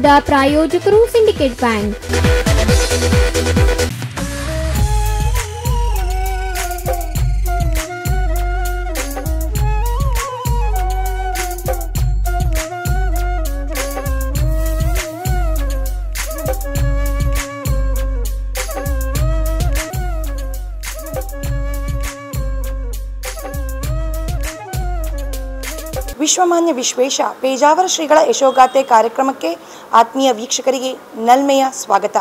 ಕಾರ್ಯಕ್ರಮದ ಪ್ರಾಯೋಜಕರು syndicate bank. ವಿಶ್ವಮಾನ್ಯ Vishwesha Pejavara ಶ್ರೀಗಳ ಯಶೋಗಾಥೆ ಕಾರ್ಯಕ್ರಮಕ್ಕೆ ಆತ್ಮೀಯ ವೀಕ್ಷಕರಿಗೆ ನಲ್ಮೆಯ ಸ್ವಾಗತ.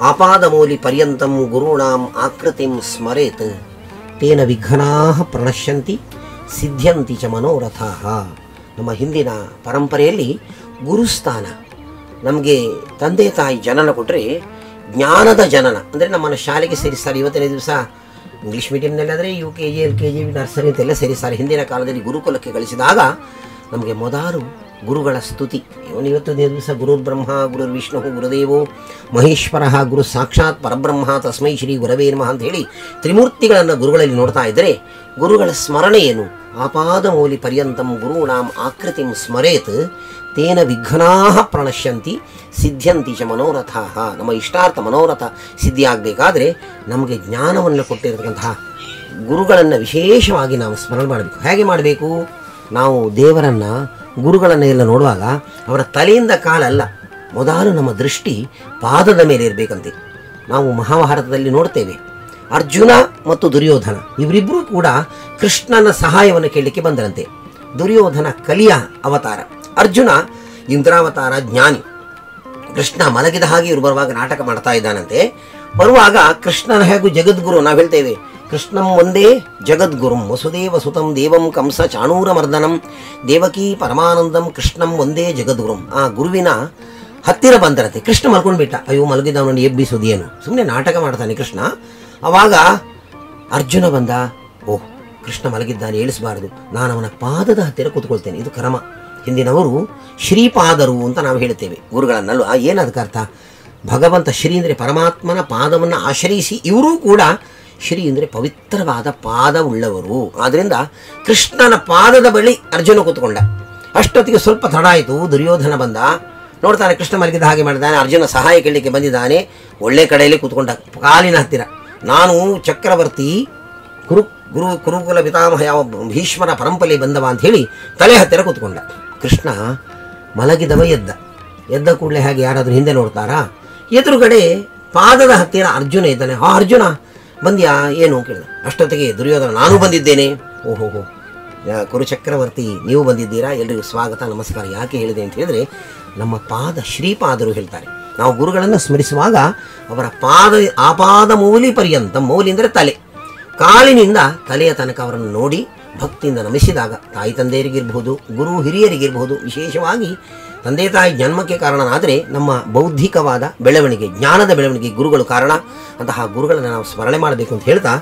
ಆಪಾದಮೂಲಿ ಪರ್ಯಂತಂ ಗುರುಣಾಂ ಆಕೃತಿಂ ಸ್ಮರೇತ್ ತೇನ ವಿಘ್ನಾಃ ಪ್ರಣಶ್ಯಂತಿ ಸಿದ್ಧ್ಯಂತಿ ಚ ಮನೋರಥಾಃ. ನಮ್ಮ ಹಿಂದಿನ ಪರಂಪರೆಯಲ್ಲಿ ಗುರುಸ್ಥಾನ, ನಮಗೆ ತಂದೆ ತಾಯಿ ಜನನ ಕೊಟ್ಟರೆ ಜ್ಞಾನದ ಜನನ ಅಂದರೆ ನಮ್ಮನ್ನು ಶಾಲೆಗೆ ಸೇರಿಸ್ತಾರೆ. ಇವತ್ತಿನ ದಿವಸ ಇಂಗ್ಲೀಷ್ ಮೀಡಿಯಂನಲ್ಲಾದರೆ UKG LKG ನರ್ಸರಿ ಅಂತೆಲ್ಲ ಸೇರಿಸ್ತಾರೆ. ಹಿಂದಿನ ಕಾಲದಲ್ಲಿ ಗುರುಕುಲಕ್ಕೆ ಕಳಿಸಿದಾಗ ನಮಗೆ ಮೊದಲು ಗುರುಗಳ ಸ್ತುತಿ. ಇವತ್ತು ದಿವಸ ಗುರುರ್ ಬ್ರಹ್ಮ ಗುರುರ್ ವಿಷ್ಣು ಗುರುದೇವೋ ಮಹೇಶ್ವರ ಗುರು ಸಾಕ್ಷಾತ್ ಪರಬ್ರಹ್ಮ ತಸ್ಮೈ ಶ್ರೀ ಗುರವೇ ನಮಃ ಅಂತ ಹೇಳಿ ತ್ರಿಮೂರ್ತಿಗಳನ್ನು ಗುರುಗಳಲ್ಲಿ ನೋಡ್ತಾ ಇದ್ದರೆ ಗುರುಗಳ ಸ್ಮರಣೆ ಏನು? ಆಪಾದಮೂಲಿ ಪರ್ಯಂತಂ ಗುರುಣಾಂ ಆಕೃತಿಂ ಸ್ಮರೇತ್ ತೇನ ವಿಘ್ನಾಃ ಪ್ರಣಶ್ಯಂತಿ ಸಿದ್ಧ್ಯಂತಿ ಚ ಮನೋರಥಾಃ. ನಮ್ಮ ಇಷ್ಟಾರ್ಥ ಮನೋರಥ ಸಿದ್ಧಿಯಾಗಬೇಕಾದ್ರೆ ನಮಗೆ ಜ್ಞಾನವನ್ನು ಕೊಟ್ಟಿರತಕ್ಕಂತಹ ಗುರುಗಳನ್ನು ವಿಶೇಷವಾಗಿ ನಾವು ಸ್ಮರಣೆ ಮಾಡಬೇಕು. ಹೇಗೆ ಮಾಡಬೇಕು? ನಾವು ದೇವರನ್ನು ಗುರುಗಳನ್ನು ಎಲ್ಲ ನೋಡುವಾಗ ಅವರ ತಲೆಯಿಂದ ಕಾಲಲ್ಲ, ಮೊದಲು ನಮ್ಮ ದೃಷ್ಟಿ ಪಾದದ ಮೇಲೆ ಇರಬೇಕಂತೆ. ನಾವು ಮಹಾಭಾರತದಲ್ಲಿ ನೋಡ್ತೇವೆ, ಅರ್ಜುನ ಮತ್ತು ದುರ್ಯೋಧನ ಇವರಿಬ್ಬರೂ ಕೂಡ ಕೃಷ್ಣನ ಸಹಾಯವನ್ನು ಕೇಳಲಿಕ್ಕೆ ಬಂದರಂತೆ. ದುರ್ಯೋಧನ ಕಲಿಯ ಅವತಾರ, ಅರ್ಜುನ ಇಂದ್ರಾವತಾರ ಜ್ಞಾನಿ. ಕೃಷ್ಣ ಮಲಗಿದ ಹಾಗೆ ಇವರು ಬರುವಾಗ ನಾಟಕ ಮಾಡ್ತಾ ಇದ್ದಾನಂತೆ. ಬರುವಾಗ ಕೃಷ್ಣನ ಹಾಗೂ ಜಗದ್ಗುರು, ನಾವು ಹೇಳ್ತೇವೆ ಕೃಷ್ಣಂ ಒಂದೇ ಜಗದ್ಗುರುಂ ವಸುದೇವ ಸುತಂ ದೇವಂ ಕಂಸ ಚಾಣೂರ ಮರ್ದನಂ ದೇವಕೀ ಪರಮಾನಂದಂ ಕೃಷ್ಣಂ ಒಂದೇ ಜಗದ್ಗುರುಂ. ಆ ಗುರುವಿನ ಹತ್ತಿರ ಬಂದರಂತೆ. ಕೃಷ್ಣ ಮಲ್ಕೊಂಡು ಬಿಟ್ಟ. ಅಯ್ಯೋ ಮಲಗಿದವನನ್ನು ಎಬ್ಬಿಸೋದೇನು, ಸುಮ್ಮನೆ ನಾಟಕ ಮಾಡ್ತಾನೆ ಕೃಷ್ಣ. ಆವಾಗ ಅರ್ಜುನ ಬಂದ. ಓಹ್, ಕೃಷ್ಣ ಮಲಗಿದ್ದಾನೆ, ಏಳಿಸಬಾರದು, ನಾನು ಅವನ ಪಾದದ ಹತ್ತಿರ ಕೂತ್ಕೊಳ್ತೇನೆ. ಇದು ಕ್ರಮ. ಹಿಂದಿನವರು ಶ್ರೀಪಾದರು ಅಂತ ನಾವು ಹೇಳ್ತೇವೆ ಗುರುಗಳನ್ನಲ್ಲೂ. ಏನದಕ್ಕೆ ಅರ್ಥ? ಭಗವಂತ ಶ್ರೀ ಅಂದರೆ ಪರಮಾತ್ಮನ ಪಾದವನ್ನು ಆಶ್ರಯಿಸಿ, ಇವರೂ ಕೂಡ ಶ್ರೀ ಅಂದರೆ ಪವಿತ್ರವಾದ ಪಾದವುಳ್ಳವರು. ಆದ್ದರಿಂದ ಕೃಷ್ಣನ ಪಾದದ ಬಳಿ ಅರ್ಜುನ ಕೂತ್ಕೊಂಡ. ಅಷ್ಟೊತ್ತಿಗೆ ಸ್ವಲ್ಪ ತಡ ಆಯಿತು. ದುರ್ಯೋಧನ ಬಂದ. ನೋಡ್ತಾನೆ ಕೃಷ್ಣ ಮಲಗಿದ ಹಾಗೆ ಮಾಡಿದ್ದಾನೆ. ಅರ್ಜುನ ಸಹಾಯ ಕೇಳಲಿಕ್ಕೆ ಬಂದಿದ್ದಾನೆ. ಒಳ್ಳೆ ಕಡೆಯಲ್ಲಿ ಕೂತ್ಕೊಂಡ, ಕಾಲಿನ ಹತ್ತಿರ. ನಾನು ಚಕ್ರವರ್ತಿ ಕುರುಕುಲ ಪಿತಾಮಹ ಯಾವ ಭೀಷ್ಮರ ಪರಂಪರೆ ಬಂದವ ಅಂತ ಹೇಳಿ ತಲೆ ಹತ್ತಿರ ಕೂತ್ಕೊಂಡ. ಕೃಷ್ಣ ಮಲಗಿದವ ಎದ್ದ ಕೂಡಲೇ ಹಾಗೆ ಯಾರಾದರೂ ಹಿಂದೆ ನೋಡ್ತಾರಾ? ಎದುರುಗಡೆ ಪಾದದ ಹತ್ತಿರ ಅರ್ಜುನ ಇದ್ದಾನೆ. ಅರ್ಜುನ ಬಂದ್ಯಾ ಏನು ಕೇಳಿದ. ಅಷ್ಟೊತ್ತಿಗೆ ದುರ್ಯೋಧನ, ನಾನು ಬಂದಿದ್ದೇನೆ. ಓಹೋಹೋ, ಕುರುಚಕ್ರವರ್ತಿ ನೀವು ಬಂದಿದ್ದೀರಾ, ಎಲ್ರಿಗೂ ಸ್ವಾಗತ ನಮಸ್ಕಾರ. ಯಾಕೆ ಹೇಳಿದೆ ಅಂತ ಹೇಳಿದ್ರೆ, ನಮ್ಮ ಪಾದ ಶ್ರೀಪಾದರು ಹೇಳ್ತಾರೆ. ನಾವು ಗುರುಗಳನ್ನು ಸ್ಮರಿಸುವಾಗ ಅವರ ಆಪಾದ ಮೌಲಿ ಪರ್ಯಂತ, ಮೌಲಿ ಅಂದರೆ ತಲೆ, ಕಾಲಿನಿಂದ ತಲೆಯ ತನಕ ಅವರನ್ನು ನೋಡಿ ಭಕ್ತಿಯಿಂದ ನಮಿಸಿದಾಗ ತಾಯಿ ತಂದೆಯರಿಗಿರ್ಬೋದು, ಗುರು ಹಿರಿಯರಿಗಿರ್ಬೋದು, ವಿಶೇಷವಾಗಿ ತಂದೆ ತಾಯಿ ಜನ್ಮಕ್ಕೆ ಕಾರಣನಾದರೆ ನಮ್ಮ ಬೌದ್ಧಿಕವಾದ ಬೆಳವಣಿಗೆ, ಜ್ಞಾನದ ಬೆಳವಣಿಗೆ ಗುರುಗಳು ಕಾರಣ. ಅಂತಹ ಗುರುಗಳನ್ನು ನಾವು ಸ್ಮರಣೆ ಮಾಡಬೇಕು ಅಂತ ಹೇಳ್ತಾ,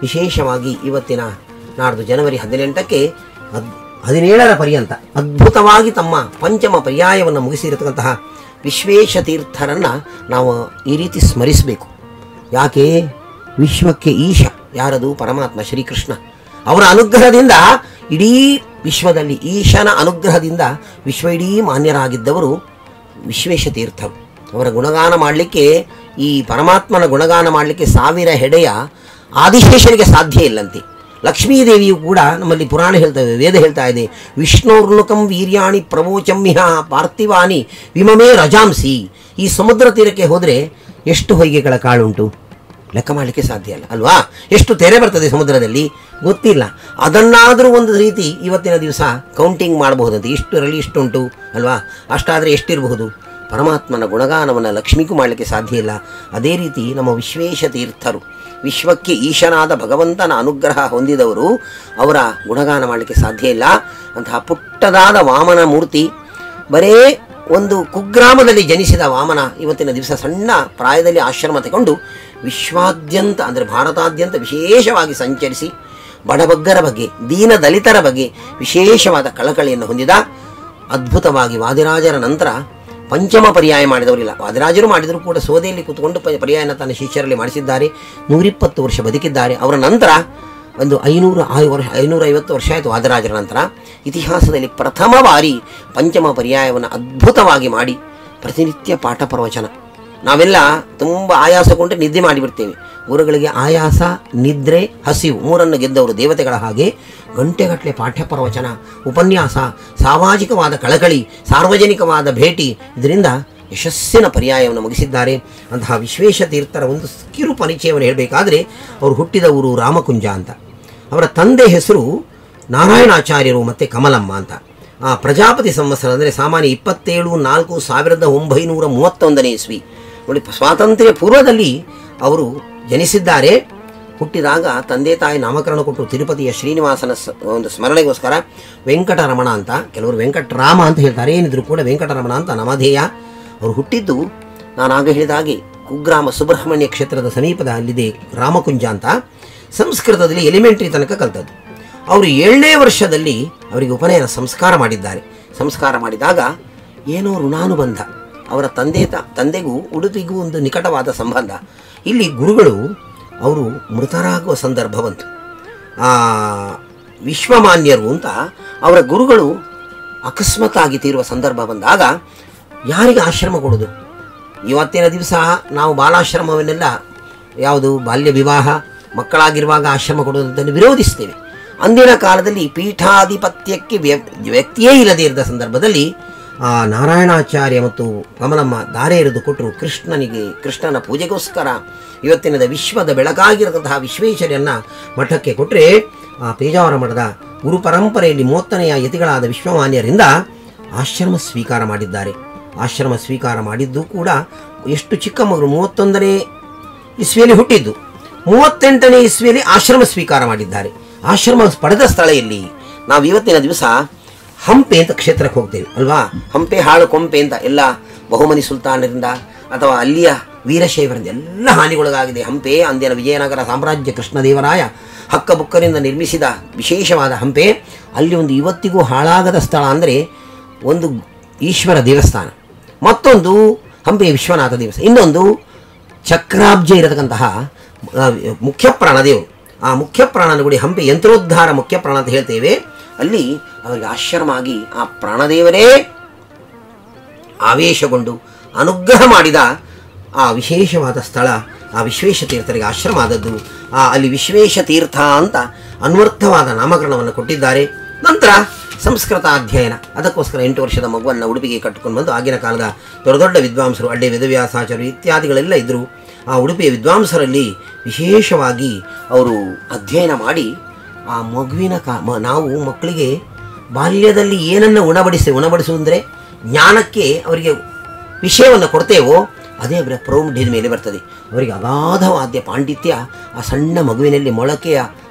ವಿಶೇಷವಾಗಿ ಇವತ್ತಿನ ನಾಡ್ದು ಜನವರಿ 18ಕ್ಕೆ 17ರ ಪರ್ಯಂತ ಅದ್ಭುತವಾಗಿ ತಮ್ಮ ಪಂಚಮ ಪರ್ಯಾಯವನ್ನು ಮುಗಿಸಿರತಕ್ಕಂತಹ ವಿಶ್ವೇಶ ತೀರ್ಥರನ್ನು ನಾವು ಈ ರೀತಿ ಸ್ಮರಿಸಬೇಕು. ಯಾಕೆ? ವಿಶ್ವಕ್ಕೆ ಈಶ ಯಾರದು? ಪರಮಾತ್ಮ ಶ್ರೀಕೃಷ್ಣ. ಅವರ ಅನುಗ್ರಹದಿಂದ ಇಡೀ ವಿಶ್ವದಲ್ಲಿ, ಈಶನ ಅನುಗ್ರಹದಿಂದ ವಿಶ್ವ ಇಡೀ ಮಾನ್ಯರಾಗಿದ್ದವರು ವಿಶ್ವೇಶ ತೀರ್ಥರು. ಅವರ ಗುಣಗಾನ ಮಾಡಲಿಕ್ಕೆ, ಈ ಪರಮಾತ್ಮನ ಗುಣಗಾನ ಮಾಡಲಿಕ್ಕೆ 1000 ಹೆಡೆಯ ಆದಿಶೇಷನಿಗೆ ಸಾಧ್ಯ ಇಲ್ಲಂತೆ. ಲಕ್ಷ್ಮೀದೇವಿಯು ಕೂಡ ನಮ್ಮಲ್ಲಿ ಪುರಾಣ ಹೇಳ್ತವೆ, ವೇದ ಹೇಳ್ತಾ ಇದೆ, ವಿಷ್ಣೋರ್ನುಕಂ ವೀರ್ಯಾಣಿ ಪ್ರವೋಚಮ್ಯ ಪಾರ್ಥಿವಾನಿ ವಿಮಮೇ ರಜಾಂಸಿ. ಈ ಸಮುದ್ರ ತೀರಕ್ಕೆ ಹೋದರೆ ಎಷ್ಟು ಹೊಯ್ಗೆಗಳ ಕಾಳುಂಟು, ಲೆಕ್ಕ ಮಾಡಲಿಕ್ಕೆ ಸಾಧ್ಯ ಇಲ್ಲ ಅಲ್ವಾ? ಎಷ್ಟು ತೆರೆ ಬರ್ತದೆ ಸಮುದ್ರದಲ್ಲಿ ಗೊತ್ತಿಲ್ಲ. ಅದನ್ನಾದರೂ ಒಂದು ರೀತಿ ಇವತ್ತಿನ ದಿವಸ ಕೌಂಟಿಂಗ್ ಮಾಡಬಹುದಂತೆ, ಇಷ್ಟರಲ್ಲಿ ಇಷ್ಟುಂಟು ಅಲ್ವಾ? ಅಷ್ಟಾದರೆ ಎಷ್ಟಿರಬಹುದು? ಪರಮಾತ್ಮನ ಗುಣಗಾನವನ್ನು ಲಕ್ಷ್ಮಿಗೂ ಮಾಡಲಿಕ್ಕೆ ಸಾಧ್ಯ ಇಲ್ಲ. ಅದೇ ರೀತಿ ನಮ್ಮ ವಿಶ್ವೇಶ ತೀರ್ಥರು, ವಿಶ್ವಕ್ಕೆ ಈಶನಾದ ಭಗವಂತನ ಅನುಗ್ರಹ ಹೊಂದಿದವರು, ಅವರ ಗುಣಗಾನ ಮಾಡಲಿಕ್ಕೆ ಸಾಧ್ಯ ಇಲ್ಲ. ಅಂತಹ ಪುಟ್ಟದಾದ ವಾಮನ ಮೂರ್ತಿ, ಬರೇ ಒಂದು ಕುಗ್ರಾಮದಲ್ಲಿ ಜನಿಸಿದ ವಾಮನ ಇವತ್ತಿನ ದಿವಸ ಸಣ್ಣ ಪ್ರಾಯದಲ್ಲಿ ಆಶ್ರಮ ತಗೊಂಡು ವಿಶ್ವಾದ್ಯಂತ ಅಂದರೆ ಭಾರತಾದ್ಯಂತ ವಿಶೇಷವಾಗಿ ಸಂಚರಿಸಿ ಬಡಬಗ್ಗರ ಬಗ್ಗೆ, ದೀನ ದಲಿತರ ಬಗ್ಗೆ ವಿಶೇಷವಾದ ಕಳಕಳಿಯನ್ನು ಹೊಂದಿದ. ಅದ್ಭುತವಾಗಿ ವಾದಿರಾಜರ ನಂತರ ಪಂಚಮ ಪರ್ಯಾಯ ಮಾಡಿದವರಿಲ್ಲ. ವಾದಿರಾಜರು ಮಾಡಿದರೂ ಕೂಡ ಸೋದೆಯಲ್ಲಿ ಕೂತ್ಕೊಂಡು ಪರ್ಯಾಯನ ತನ್ನ ಶಿಷ್ಯರಲ್ಲಿ ಮಾಡಿಸಿದ್ದಾರೆ. 120 ವರ್ಷ ಬದುಕಿದ್ದಾರೆ. ಅವರ ನಂತರ ಒಂದು 550 ವರ್ಷ ಆಯಿತು. ವಾದಿರಾಜರ ನಂತರ ಇತಿಹಾಸದಲ್ಲಿ ಪ್ರಥಮ ಬಾರಿ ಪಂಚಮ ಪರ್ಯಾಯವನ್ನು ಅದ್ಭುತವಾಗಿ ಮಾಡಿ ಪ್ರತಿನಿತ್ಯ ಪಾಠ ಪ್ರವಚನ. ನಾವೆಲ್ಲ ತುಂಬ ಆಯಾಸಗೊಂಡು ನಿದ್ದೆ ಮಾಡಿಬಿಡ್ತೇವೆ. ಗುರುಗಳಿಗೆ ಆಯಾಸ, ನಿದ್ರೆ, ಹಸಿವು ಮೂರನ್ನು ಗೆದ್ದವರು ದೇವತೆಗಳ ಹಾಗೆ ಗಂಟೆಗಟ್ಟಲೆ ಪಾಠ್ಯ ಪ್ರವಚನ, ಉಪನ್ಯಾಸ, ಸಾಮಾಜಿಕವಾದ ಕಳಕಳಿ, ಸಾರ್ವಜನಿಕವಾದ ಭೇಟಿ, ಇದರಿಂದ ಯಶಸ್ಸಿನ ಪರ್ಯಾಯವನ್ನು ಮುಗಿಸಿದ್ದಾರೆ. ಅಂತಹ ವಿಶ್ವೇಶ ತೀರ್ಥರ ಒಂದು ಕಿರು ಪರಿಚಯವನ್ನು ಹೇಳಬೇಕಾದ್ರೆ, ಅವರು ಹುಟ್ಟಿದ ಊರು ರಾಮಕುಂಜ ಅಂತ. ಅವರ ತಂದೆ ಹೆಸರು ನಾರಾಯಣಾಚಾರ್ಯರು ಮತ್ತು ಕಮಲಮ್ಮ ಅಂತ. ಪ್ರಜಾಪತಿ ಸಂವತ್ಸರ ಅಂದರೆ ಸಾಮಾನ್ಯ 27/4/1931 ಇಸ್ವಿ. ನೋಡಿ, ಸ್ವಾತಂತ್ರ್ಯ ಪೂರ್ವದಲ್ಲಿ ಅವರು ಜನಿಸಿದ್ದಾರೆ. ಹುಟ್ಟಿದಾಗ ತಂದೆ ತಾಯಿ ನಾಮಕರಣ ಕೊಟ್ಟು ತಿರುಪತಿಯ ಶ್ರೀನಿವಾಸನ ಒಂದು ಸ್ಮರಣೆಗೋಸ್ಕರ ವೆಂಕಟರಮಣ ಅಂತ, ಕೆಲವರು ವೆಂಕಟರಾಮ ಅಂತ ಹೇಳ್ತಾರೆ, ಏನಿದ್ರು ಕೂಡ ವೆಂಕಟರಮಣ ಅಂತ ನಾಮಧೇಯ. ಅವರು ಹುಟ್ಟಿದ್ದು ನಾನಾಗ ಹೇಳಿದ ಹಾಗೆ ಕುಗ್ರಾಮ ಸುಬ್ರಹ್ಮಣ್ಯ ಕ್ಷೇತ್ರದ ಸಮೀಪದ ಅಲ್ಲಿದೆ ರಾಮಕುಂಜ ಅಂತ. ಸಂಸ್ಕೃತದಲ್ಲಿ ಎಲಿಮೆಂಟ್ರಿ ತನಕ ಕಲಿತದ್ದು. ಅವರು 7ನೇ ವರ್ಷದಲ್ಲಿ ಅವರಿಗೆ ಉಪನಯನ ಸಂಸ್ಕಾರ ಮಾಡಿದ್ದಾರೆ. ಸಂಸ್ಕಾರ ಮಾಡಿದಾಗ ಏನೋ ಋಣಾನುಬಂಧ, ಅವರ ತಂದೆಗೂ ಉಡುಪಿಗೂ ಒಂದು ನಿಕಟವಾದ ಸಂಬಂಧ. ಇಲ್ಲಿ ಗುರುಗಳು ಅವರು ಮೃತರಾಗುವ ಸಂದರ್ಭ ಬಂತು. ವಿಶ್ವಮಾನ್ಯರು ಅಂತ ಅವರ ಗುರುಗಳು ಅಕಸ್ಮಾತ್ತಾಗಿ ತೀರುವ ಸಂದರ್ಭ ಬಂದಾಗ ಯಾರಿಗೆ ಆಶ್ರಮ ಕೊಡೋದು? ಇವತ್ತಿನ ದಿವಸ ನಾವು ಬಾಲಾಶ್ರಮವನ್ನೆಲ್ಲ, ಯಾವುದು ಬಾಲ್ಯ ವಿವಾಹ, ಮಕ್ಕಳಾಗಿರುವಾಗ ಆಶ್ರಮ ಕೊಡೋದನ್ನು ವಿರೋಧಿಸ್ತೇವೆ. ಅಂದಿನ ಕಾಲದಲ್ಲಿ ಪೀಠಾಧಿಪತ್ಯಕ್ಕೆ ವ್ಯಕ್ತಿಯೇ ಇಲ್ಲದೇ ಇದ್ದ ಸಂದರ್ಭದಲ್ಲಿ ನಾರಾಯಣಾಚಾರ್ಯ ಮತ್ತು ಕಮಲಮ್ಮ ದಾರೆ ಎರೆದು ಕೊಟ್ಟರು ಕೃಷ್ಣನ ಪೂಜೆಗೋಸ್ಕರ. ಇವತ್ತಿನ ವಿಶ್ವದ ಬೆಳಕಾಗಿರತಕ್ಕಂತಹ ವಿಶ್ವೇಶ್ವರನ್ನ ಮಠಕ್ಕೆ ಕೊಟ್ಟರೆ, ಪೇಜಾವರ ಮಠದ ಗುರು ಪರಂಪರೆಯಲ್ಲಿ 30ನೆಯ ಯತಿಗಳಾದ ವಿಶ್ವಮಾನ್ಯರಿಂದ ಆಶ್ರಮ ಸ್ವೀಕಾರ ಮಾಡಿದ್ದಾರೆ. ಆಶ್ರಮ ಸ್ವೀಕಾರ ಮಾಡಿದ್ದು ಕೂಡ ಎಷ್ಟು ಚಿಕ್ಕ ಮಗರು, 31ನೇ ಇಸ್ವಿಯಲ್ಲಿ ಹುಟ್ಟಿದ್ದು, 38ನೇ ಇಸ್ವಿಯಲ್ಲಿ ಆಶ್ರಮ ಸ್ವೀಕಾರ ಮಾಡಿದ್ದಾರೆ. ಆಶ್ರಮ ಪಡೆದ ಸ್ಥಳ ಎಲ್ಲಿ? ನಾವು ಇವತ್ತಿನ ದಿವಸ ಹಂಪೆ ಅಂತ ಕ್ಷೇತ್ರಕ್ಕೆ ಹೋಗ್ತೇವೆ ಅಲ್ವಾ? ಹಂಪೆ ಹಾಳು ಕೊಂಪೆ ಅಂತ ಎಲ್ಲ ಬಹುಮನಿ ಸುಲ್ತಾನರಿಂದ ಅಥವಾ ಅಲ್ಲಿಯ ವೀರಶೈವರಿಂದ ಎಲ್ಲ ಹಾನಿಗೊಳಗಾಗಿದೆ ಹಂಪೆ. ಅಂದಿನ ವಿಜಯನಗರ ಸಾಮ್ರಾಜ್ಯ ಕೃಷ್ಣದೇವರಾಯ ಹಕ್ಕಬುಕ್ಕರಿಂದ ನಿರ್ಮಿಸಿದ ವಿಶೇಷವಾದ ಹಂಪೆ. ಅಲ್ಲಿ ಒಂದು ಇವತ್ತಿಗೂ ಹಾಳಾಗದ ಸ್ಥಳ ಅಂದರೆ ಒಂದು ಈಶ್ವರ ದೇವಸ್ಥಾನ, ಮತ್ತೊಂದು ಹಂಪೆಯ ವಿಶ್ವನಾಥ ದೇವಸ್ಥಾನ, ಇನ್ನೊಂದು ಚಕ್ರಾಬ್ಜ ಇರತಕ್ಕಂತಹ ಮುಖ್ಯ ಪ್ರಾಣದೇವರು. ಆ ಮುಖ್ಯ ಪ್ರಾಣನ ಗುಡಿ ಹಂಪೆ ಯಂತ್ರೋದ್ಧಾರ ಮುಖ್ಯ ಪ್ರಾಣ ಅಂತ ಹೇಳ್ತೇವೆ. ಅಲ್ಲಿ ಅವರಿಗೆ ಆಶ್ರಮ ಆಗಿ ಆ ಪ್ರಾಣದೇವರೇ ಆವೇಶಗೊಂಡು ಅನುಗ್ರಹ ಮಾಡಿದ ಆ ವಿಶೇಷವಾದ ಸ್ಥಳ ಆ ವಿಶ್ವೇಶ ತೀರ್ಥರಿಗೆ ಆಶ್ರಮ ಆದದ್ದು. ಅಲ್ಲಿ ವಿಶ್ವೇಶ ತೀರ್ಥ ಅಂತ ಅನ್ವರ್ಥವಾದ ನಾಮಕರಣವನ್ನು ಕೊಟ್ಟಿದ್ದಾರೆ. ನಂತರ ಸಂಸ್ಕೃತ ಅಧ್ಯಯನ, ಅದಕ್ಕೋಸ್ಕರ 8 ವರ್ಷದ ಮಗುವನ್ನು ಉಡುಪಿಗೆ ಕಟ್ಟಿಕೊಂಡು ಬಂದು ಆಗಿನ ಕಾಲದ ದೊಡ್ಡ ದೊಡ್ಡ ವಿದ್ವಾಂಸರು, ಅಡ್ಡೆ ವೇದವ್ಯಾಸಾಚಾರ್ಯರು ಇತ್ಯಾದಿಗಳೆಲ್ಲ ಇದ್ದರು. ಆ ಉಡುಪಿಯ ವಿದ್ವಾಂಸರಲ್ಲಿ ವಿಶೇಷವಾಗಿ ಅವರು ಅಧ್ಯಯನ ಮಾಡಿ ಆ ಮಗುವಿನ ನಾವು ಮಕ್ಕಳಿಗೆ ಬಾಲ್ಯದಲ್ಲಿ ಏನನ್ನು ಉಣಬಡಿಸುವುದಂದರೆ ಜ್ಞಾನಕ್ಕೆ ಅವರಿಗೆ ವಿಷಯವನ್ನು ಕೊಡ್ತೇವೋ ಅದೇ ಅವರ ಪ್ರೌಢ್ಯದ ಮೇಲೆ ಬರ್ತದೆ. ಅವರಿಗೆ ಅಗಾಧವಾದ್ಯ ಪಾಂಡಿತ್ಯ ಆ ಸಣ್ಣ ಮಗುವಿನಲ್ಲಿ ಮೊಳಕೆಯ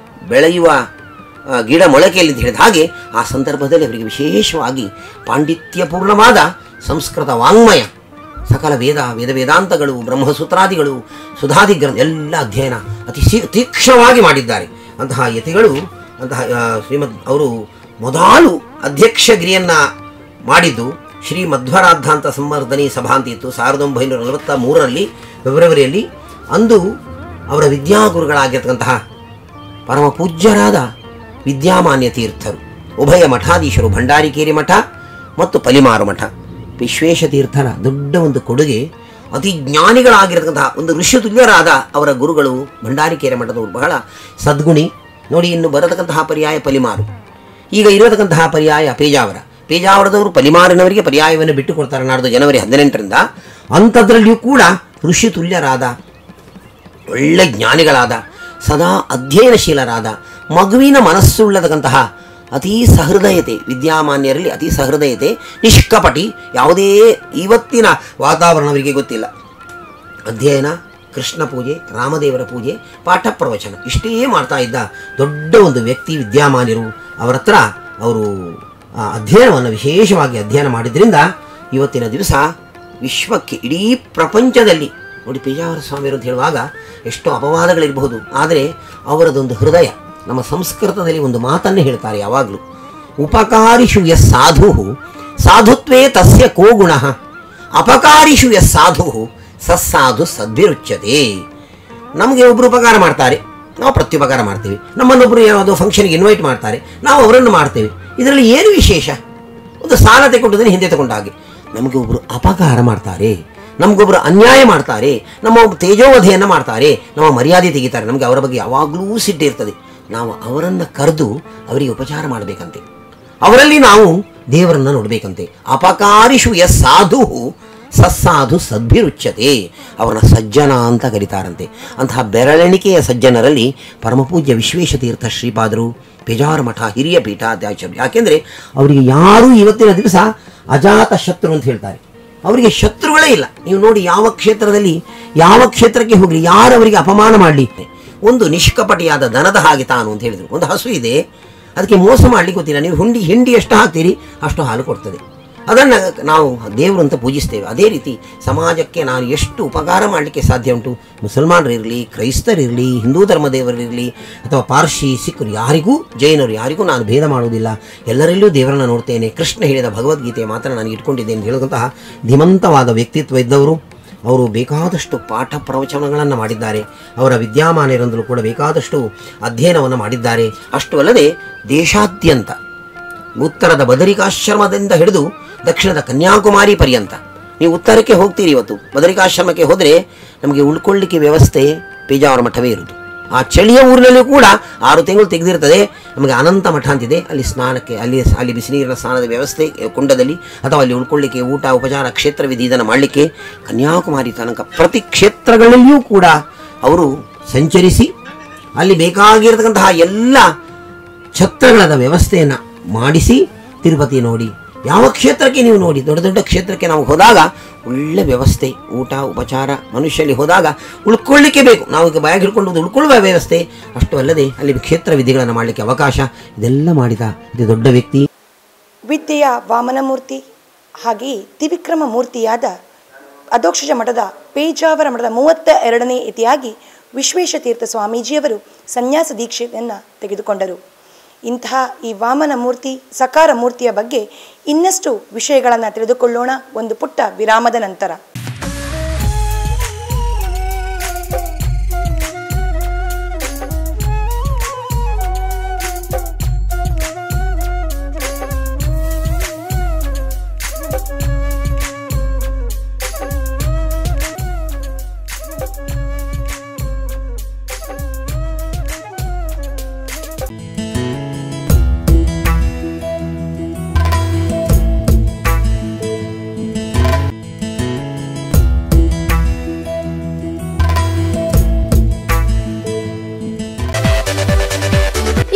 ಬೆಳೆಯುವ ಗಿಡ ಮೊಳಕೆಯಲ್ಲಿ ಅಂತ ಹೇಳಿದ ಹಾಗೆ ಆ ಸಂದರ್ಭದಲ್ಲಿ ಅವರಿಗೆ ವಿಶೇಷವಾಗಿ ಪಾಂಡಿತ್ಯಪೂರ್ಣವಾದ ಸಂಸ್ಕೃತ ವಾಂಗ್ಮಯ ಸಕಲ ವೇದಾಂತಗಳು, ಬ್ರಹ್ಮಸೂತ್ರಾದಿಗಳು, ಸುಧಾದಿ ಗ್ರಂಥ ಎಲ್ಲ ಅಧ್ಯಯನ ಅತಿ ತೀಕ್ಷ್ಣವಾಗಿ ಮಾಡಿದ್ದಾರೆ. ಅಂತಹ ಯತಿಗಳು, ಅಂತಹ ಶ್ರೀಮದ್ ಅವರು ಮೊದಲು ಅಧ್ಯಕ್ಷಗಿರಿಯನ್ನು ಮಾಡಿದ್ದು ಶ್ರೀ ಮಧ್ವರಾದ್ಧಾಂತ ಸಂವರ್ಧನಿ ಸಭಾ ಅಂತ ಇತ್ತು 1943ರಲ್ಲಿ ಫೆಬ್ರವರಿಯಲ್ಲಿ. ಅಂದು ಅವರ ವಿದ್ಯಾಗುರುಗಳಾಗಿರ್ತಕ್ಕಂತಹ ಪರಮ ಪೂಜ್ಯರಾದ ವಿದ್ಯಾಮಾನ್ಯ ತೀರ್ಥರು, ಉಭಯ ಮಠಾಧೀಶರು, ಭಂಡಾರಿಕೇರಿ ಮಠ ಮತ್ತು ಪಲಿಮಾರು ಮಠ, ವಿಶ್ವೇಶ ತೀರ್ಥರ ದೊಡ್ಡ ಒಂದು ಕೊಡುಗೆ. ಅತಿ ಜ್ಞಾನಿಗಳಾಗಿರತಕ್ಕಂತಹ ಒಂದು ಋಷಿತುಲ್ಯರಾದ ಅವರ ಗುರುಗಳು ಭಂಡಾರಿಕೇರಿ ಮಠದವರು, ಬಹಳ ಸದ್ಗುಣಿ. ನೋಡಿ, ಇನ್ನು ಬರತಕ್ಕಂತಹ ಪರ್ಯಾಯ ಪಲಿಮಾರು, ಈಗ ಇರತಕ್ಕಂತಹ ಪರ್ಯಾಯ ಪೇಜಾವರದವರು ಪಲಿಮಾರಿನವರಿಗೆ ಪರ್ಯಾಯವನ್ನು ಬಿಟ್ಟು ಕೊಡ್ತಾರೆ ನಾಡ್ದು ಜನವರಿ 18ರಿಂದ. ಅಂಥದ್ರಲ್ಲಿಯೂ ಕೂಡ ಋಷಿ ತುಲ್ಯರಾದ, ಒಳ್ಳೆ ಜ್ಞಾನಿಗಳಾದ, ಸದಾ ಅಧ್ಯಯನಶೀಲರಾದ, ಮಗುವಿನ ಮನಸ್ಸುಳ್ಳತಕ್ಕಂತಹ ಅತೀ ಸಹೃದಯತೆ, ವಿದ್ಯಾಮಾನ್ಯರಲ್ಲಿ ಅತಿ ಸಹೃದಯತೆ, ನಿಷ್ಕಪಟಿ, ಯಾವುದೇ ಇವತ್ತಿನ ವಾತಾವರಣ ಅವರಿಗೆ ಗೊತ್ತಿಲ್ಲ. ಅಧ್ಯಯನ, ಕೃಷ್ಣ ಪೂಜೆ, ರಾಮದೇವರ ಪೂಜೆ, ಪಾಠ ಪ್ರವಚನ ಇಷ್ಟೇ ಮಾಡ್ತಾ ಇದ್ದ ದೊಡ್ಡ ಒಂದು ವ್ಯಕ್ತಿ ವಿದ್ಯಾಮಾನ್ಯರು. ಅವರ ಹತ್ರ ಅವರು ಅಧ್ಯಯನವನ್ನು ವಿಶೇಷವಾಗಿ ಅಧ್ಯಯನ ಮಾಡಿದ್ರಿಂದ ಇವತ್ತಿನ ದಿವಸ ವಿಶ್ವಕ್ಕೆ, ಇಡೀ ಪ್ರಪಂಚದಲ್ಲಿ ನೋಡಿ, ಪೇಜಾವರ ಸ್ವಾಮಿಯರು ಅಂತ ಹೇಳುವಾಗ ಎಷ್ಟೋ ಅಪವಾದಗಳಿರಬಹುದು, ಆದರೆ ಅವರದೊಂದು ಹೃದಯ. ನಮ್ಮ ಸಂಸ್ಕೃತದಲ್ಲಿ ಒಂದು ಮಾತನ್ನೇ ಹೇಳ್ತಾರೆ ಯಾವಾಗಲೂ, ಉಪಕಾರಿಷು ಯಸ್ ಸಾಧು ಸಾಧುತ್ವೇ ತಸ್ಯ ಕೋ ಗುಣ, ಅಪಕಾರಿಷು ಯಸ್ ಸಾಧು ಸಸ್ಸಾಧು ಸದ್ಭಿರುಚ್ಯತೆ. ನಮಗೆ ಒಬ್ಬರು ಉಪಕಾರ ಮಾಡ್ತಾರೆ, ನಾವು ಪ್ರತ್ಯುಪಕಾರ ಮಾಡ್ತೀವಿ. ನಮ್ಮನ್ನೊಬ್ಬರು ಯಾವುದೋ ಫಂಕ್ಷನ್ಗೆ ಇನ್ವೈಟ್ ಮಾಡ್ತಾರೆ, ನಾವು ಅವರನ್ನು ಮಾಡ್ತೇವೆ. ಇದರಲ್ಲಿ ಏನು ವಿಶೇಷ? ಒಂದು ಸಾಲ ತಗೊಂಡದನ್ನು ಹಿಂದೆ ತಗೊಂಡ ಹಾಗೆ. ನಮಗೆ ಒಬ್ಬರು ಅಪಕಾರ ಮಾಡ್ತಾರೆ, ನಮಗೊಬ್ಬರು ಅನ್ಯಾಯ ಮಾಡ್ತಾರೆ, ನಮ್ಮ ತೇಜೋವಧೆಯನ್ನು ಮಾಡ್ತಾರೆ, ನಮ್ಮ ಮರ್ಯಾದೆ ತೆಗಿತಾರೆ, ನಮಗೆ ಅವರ ಬಗ್ಗೆ ಯಾವಾಗಲೂ ಸಿಟ್ಟಿರ್ತದೆ. ನಾವು ಅವರನ್ನು ಕರೆದು ಅವರಿಗೆ ಉಪಚಾರ ಮಾಡಬೇಕಂತೆ, ಅವರಲ್ಲಿ ನಾವು ದೇವರನ್ನು ನೋಡಬೇಕಂತೆ. ಅಪಕಾರಿಷು ಯಸ್ ಸಾಧು ಸಸ್ಸಾಧು ಸದ್ಭಿರುಚ್ಯತೆ, ಅವರನ್ನ ಸಜ್ಜನ ಅಂತ ಕರೀತಾರಂತೆ. ಅಂತಹ ಬೆರಳೆಣಿಕೆಯ ಸಜ್ಜನರಲ್ಲಿ ಪರಮಪೂಜ್ಯ ವಿಶ್ವೇಶತೀರ್ಥ ಶ್ರೀಪಾದರು, ಪೇಜಾವರ ಮಠ ಹಿರಿಯ ಪೀಠಾಧ್ಯಾಚಾರ್ಯರು. ಯಾಕೆಂದರೆ ಅವರಿಗೆ ಯಾರೂ ಇವತ್ತಿನ ದಿವಸ ಅಜಾತ ಶತ್ರು ಅಂತ ಹೇಳ್ತಾರೆ, ಅವರಿಗೆ ಶತ್ರುಗಳೇ ಇಲ್ಲ. ನೀವು ನೋಡಿ, ಯಾವ ಕ್ಷೇತ್ರದಲ್ಲಿ ಯಾವ ಕ್ಷೇತ್ರಕ್ಕೆ ಹೋಗಲಿ, ಯಾರು ಅವರಿಗೆ ಅಪಮಾನ ಮಾಡಲಿ. ಒಂದು ನಿಷ್ಕಪಟಿಯಾದ ದನದ ಹಾಗೆ ತಾನು ಅಂತ ಹೇಳಿದರು. ಒಂದು ಹಸು ಇದೆ, ಅದಕ್ಕೆ ಮೋಸ ಮಾಡಲಿಕ್ಕೆ ಗೊತ್ತಿಲ್ಲ. ನೀವು ಹಿಂಡಿ ಎಷ್ಟು ಹಾಕ್ತೀರಿ ಅಷ್ಟು ಹಾಲು ಕೊಡ್ತದೆ. ಅದನ್ನು ನಾವು ದೇವರು ಅಂತ ಪೂಜಿಸ್ತೇವೆ. ಅದೇ ರೀತಿ ಸಮಾಜಕ್ಕೆ ನಾನು ಎಷ್ಟು ಉಪಕಾರ ಮಾಡಲಿಕ್ಕೆ ಸಾಧ್ಯ ಉಂಟು. ಮುಸಲ್ಮಾನರಿರಲಿ, ಕ್ರೈಸ್ತರಿರಲಿ, ಹಿಂದೂ ಧರ್ಮ ದೇವರಿರಲಿ, ಅಥವಾ ಪಾರ್ಸಿ, ಸಿಖ್ರು, ಯಾರಿಗೂ, ಜೈನರು, ಯಾರಿಗೂ ನಾನು ಭೇದ ಮಾಡುವುದಿಲ್ಲ. ಎಲ್ಲರಲ್ಲೂ ದೇವರನ್ನು ನೋಡ್ತೇನೆ. ಕೃಷ್ಣ ಹೇಳಿದ ಭಗವದ್ಗೀತೆಯ ಮಾತ್ರ ನಾನು ಇಟ್ಕೊಂಡಿದ್ದೇನೆ ಹೇಳುವಂತಹ ಧೀಮಂತವಾದ ವ್ಯಕ್ತಿತ್ವ ಇದ್ದವರು. ಅವರು ಬೇಕಾದಷ್ಟು ಪಾಠ ಪ್ರವಚನಗಳನ್ನು ಮಾಡಿದ್ದಾರೆ. ಅವರ ವಿದ್ಯಾಮಾನ್ಯರಂದಲೂ ಕೂಡ ಬೇಕಾದಷ್ಟು ಅಧ್ಯಯನವನ್ನು ಮಾಡಿದ್ದಾರೆ. ಅಷ್ಟು ಅಲ್ಲದೆ ದೇಶಾದ್ಯಂತ ಉತ್ತರದ ಬದರಿಕಾಶ್ರಮದಿಂದ ಹಿಡಿದು ದಕ್ಷಿಣದ ಕನ್ಯಾಕುಮಾರಿ ಪರ್ಯಂತ ನೀವು ಉತ್ತರಕ್ಕೆ ಹೋಗ್ತೀರಿ. ಇವತ್ತು ಬದರಿಕಾಶ್ರಮಕ್ಕೆ ಹೋದರೆ ನಮಗೆ ಉಳ್ಕೊಳ್ಳಿಕ್ಕೆ ವ್ಯವಸ್ಥೆ ಪೇಜಾವರ ಮಠವೇ ಇರುವುದು. ಆ ಚಳಿಯ ಊರಿನಲ್ಲೂ ಕೂಡ 6 ತಿಂಗಳು ತೆಗೆದಿರ್ತದೆ. ನಮಗೆ ಅನಂತ ಮಠ ಅಂತಿದೆ, ಅಲ್ಲಿ ಸ್ನಾನಕ್ಕೆ, ಅಲ್ಲಿ ಬಿಸಿ ನೀರಿನ ಸ್ನಾನದ ವ್ಯವಸ್ಥೆ ಕುಂಡದಲ್ಲಿ, ಅಥವಾ ಅಲ್ಲಿ ಉಳ್ಕೊಳ್ಳಿಕ್ಕೆ ಊಟ ಉಪಚಾರ ಕ್ಷೇತ್ರ ವಿಧಿ ಇದನ್ನು ಮಾಡಲಿಕ್ಕೆ ಕನ್ಯಾಕುಮಾರಿ ತನಕ ಪ್ರತಿ ಕ್ಷೇತ್ರಗಳಲ್ಲಿಯೂ ಕೂಡ ಅವರು ಸಂಚರಿಸಿ ಅಲ್ಲಿ ಬೇಕಾಗಿರತಕ್ಕಂತಹ ಎಲ್ಲ ಛತ್ರಗಳದ ವ್ಯವಸ್ಥೆಯನ್ನು ಮಾಡಿಸಿ, ತಿರುಪತಿ ನೋಡಿ, ಯಾವ ಕ್ಷೇತ್ರಕ್ಕೆ ನೀವು ನೋಡಿ, ದೊಡ್ಡ ದೊಡ್ಡ ಕ್ಷೇತ್ರಕ್ಕೆ ನಾವು ಹೋದಾಗ ಒಳ್ಳೆ ವ್ಯವಸ್ಥೆ, ಊಟ ಉಪಚಾರ, ಮನುಷ್ಯಲ್ಲಿ ಹೋದಾಗ ಉಳ್ಕೊಳ್ಳಿಕ್ಕೆ ಬೇಕು. ನಾವು ಈಗ ಬ್ಯಾಗ್ ಹಿಡ್ಕೊಂಡು ಉಳ್ಕೊಳ್ಳುವ ವ್ಯವಸ್ಥೆ. ಅಷ್ಟು ಅಲ್ಲದೆ ಅಲ್ಲಿ ಕ್ಷೇತ್ರ ವಿಧಿಗಳನ್ನು ಮಾಡಲಿಕ್ಕೆ ಅವಕಾಶ, ಇದೆಲ್ಲ ಮಾಡಿದ ಇದು ದೊಡ್ಡ ವ್ಯಕ್ತಿ. ವಿದ್ಯೆಯ ವಾಮನಮೂರ್ತಿ ಹಾಗೆಯೇ ತ್ರಿವಿಕ್ರಮ ಮೂರ್ತಿಯಾದ ಅಧೋಕ್ಷಜ ಮಠದ ಪೇಜಾವರ ಮಠದ 32ನೇ ಯತಿಯಾಗಿ ವಿಶ್ವೇಶತೀರ್ಥ ಸ್ವಾಮೀಜಿಯವರು ಸನ್ಯಾಸ ದೀಕ್ಷೆಯನ್ನು ತೆಗೆದುಕೊಂಡರು. ಇಂತಹ ಈ ವಾಮನ ಮೂರ್ತಿ, ಸಕಾರ ಮೂರ್ತಿಯ ಬಗ್ಗೆ ಇನ್ನಷ್ಟು ವಿಷಯಗಳನ್ನು ತಿಳಿದುಕೊಳ್ಳೋಣ ಒಂದು ಪುಟ್ಟ ವಿರಾಮದ ನಂತರ.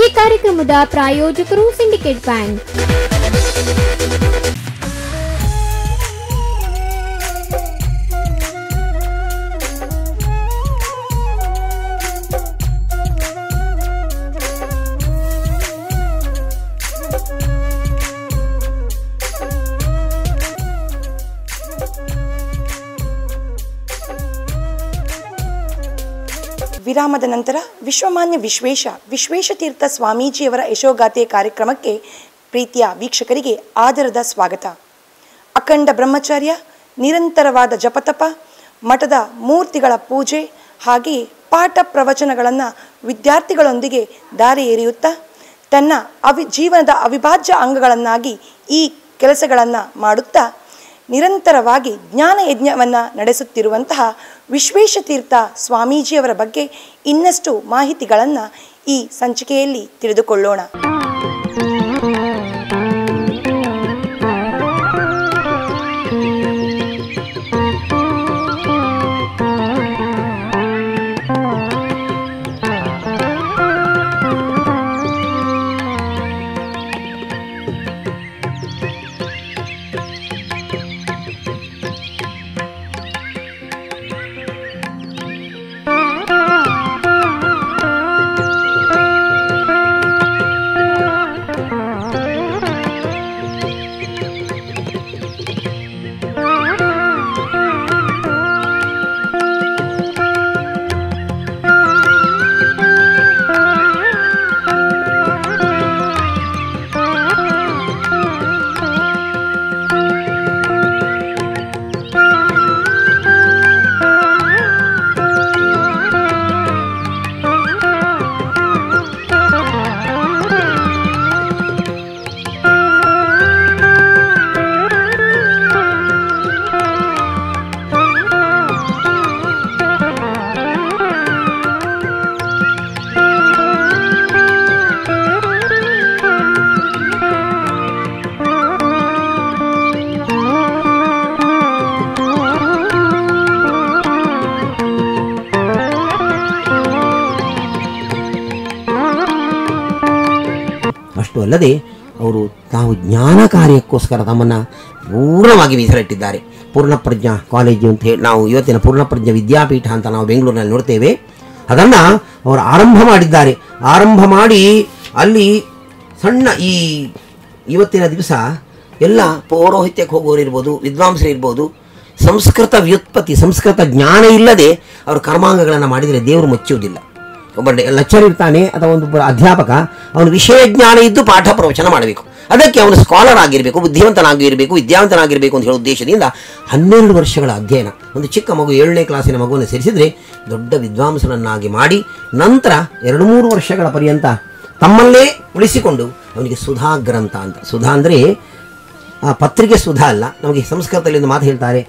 ಈ ಕಾರ್ಯಕ್ರಮದ ಪ್ರಾಯೋಜಕರು ಸಿಂಡಿಕೇಟ್ ಬ್ಯಾಂಕ್. ವಿರಾಮದ ನಂತರ ವಿಶ್ವಮಾನ್ಯ ವಿಶ್ವೇಶತೀರ್ಥ ಸ್ವಾಮೀಜಿಯವರ ಯಶೋಗಾಥೆಯ ಕಾರ್ಯಕ್ರಮಕ್ಕೆ ಪ್ರೀತಿಯ ವೀಕ್ಷಕರಿಗೆ ಆದರದ ಸ್ವಾಗತ. ಅಖಂಡ ಬ್ರಹ್ಮಚರ್ಯ, ನಿರಂತರವಾದ ಜಪತಪ, ಮಠದ ಮೂರ್ತಿಗಳ ಪೂಜೆ ಹಾಗೆಯೇ ಪಾಠ ಪ್ರವಚನಗಳನ್ನು ವಿದ್ಯಾರ್ಥಿಗಳೊಂದಿಗೆ ದಾರಿ ಎರೆಯುತ್ತಾ ತನ್ನ ಜೀವನದ ಅವಿಭಾಜ್ಯ ಅಂಗಗಳನ್ನಾಗಿ ಈ ಕೆಲಸಗಳನ್ನು ಮಾಡುತ್ತಾ ನಿರಂತರವಾಗಿ ಜ್ಞಾನ ಯಜ್ಞವನ್ನು ನಡೆಸುತ್ತಿರುವಂತಹ ವಿಶ್ವೇಶತೀರ್ಥ ಸ್ವಾಮೀಜಿಯವರ ಬಗ್ಗೆ ಇನ್ನಷ್ಟು ಮಾಹಿತಿಗಳನ್ನು ಈ ಸಂಚಿಕೆಯಲ್ಲಿ ತಿಳಿದುಕೊಳ್ಳೋಣ. ಅಷ್ಟು ಅಲ್ಲದೆ ಅವರು ತಾವು ಜ್ಞಾನ ಕಾರ್ಯಕ್ಕೋಸ್ಕರ ತಮ್ಮನ್ನು ಪೂರ್ಣವಾಗಿ ಮೀಸಲಿಟ್ಟಿದ್ದಾರೆ. ಪೂರ್ಣಪ್ರಜ್ಞಾ ಕಾಲೇಜು ಅಂತ ಹೇಳಿ ನಾವು ಇವತ್ತಿನ ಪೂರ್ಣಪ್ರಜ್ಞಾ ವಿದ್ಯಾಪೀಠ ಅಂತ ನಾವು ಬೆಂಗಳೂರಿನಲ್ಲಿ ನೋಡ್ತೇವೆ. ಅದನ್ನು ಅವರು ಆರಂಭ ಮಾಡಿದ್ದಾರೆ. ಆರಂಭ ಮಾಡಿ ಅಲ್ಲಿ ಸಣ್ಣ ಇವತ್ತಿನ ದಿವಸ ಎಲ್ಲ ಪೌರೋಹಿತ್ಯಕ್ಕೆ ಹೋಗೋರು ಇರ್ಬೋದು, ವಿದ್ವಾಂಸರು ಇರ್ಬೋದು, ಸಂಸ್ಕೃತ ವ್ಯುತ್ಪತ್ತಿ ಸಂಸ್ಕೃತ ಜ್ಞಾನ ಇಲ್ಲದೆ ಅವರು ಕರ್ಮಾಂಗಗಳನ್ನು ಮಾಡಿದರೆ ದೇವರು ಮುಚ್ಚುವುದಿಲ್ಲ. ಒಬ್ಬ ಲೆಕ್ಚರ್ ಇರ್ತಾನೆ ಅಥವಾ ಒಂದು ಅಧ್ಯಾಪಕ, ಅವನು ವಿಷಯ ಜ್ಞಾನ ಇದ್ದು ಪಾಠ ಪ್ರವಚನ ಮಾಡಬೇಕು. ಅದಕ್ಕೆ ಅವನು ಸ್ಕಾಲರ್ ಆಗಿರಬೇಕು, ಬುದ್ಧಿವಂತನಾಗಿರಬೇಕು, ವಿದ್ಯಾವಂತನಾಗಿರಬೇಕು ಅಂತ ಹೇಳೋ ಉದ್ದೇಶದಿಂದ 12 ವರ್ಷಗಳ ಅಧ್ಯಯನ. ಒಂದು ಚಿಕ್ಕ ಮಗು 7ನೇ ಕ್ಲಾಸಿನ ಮಗುವನ್ನು ಸೇರಿಸಿದರೆ ದೊಡ್ಡ ವಿದ್ವಾಂಸನನ್ನಾಗಿ ಮಾಡಿ ನಂತರ 2-3 ವರ್ಷಗಳ ಪರ್ಯಂತ ತಮ್ಮಲ್ಲೇ ಉಳಿಸಿಕೊಂಡು ಅವನಿಗೆ ಸುಧಾ ಗ್ರಂಥ ಅಂತ. ಸುಧಾ ಅಂದರೆ ಪತ್ರಿಕೆ ಸುಧಾ ಅಲ್ಲ, ನಮಗೆ ಸಂಸ್ಕೃತದಲ್ಲಿ ಒಂದು ಮಾತು ಹೇಳ್ತಾರೆ,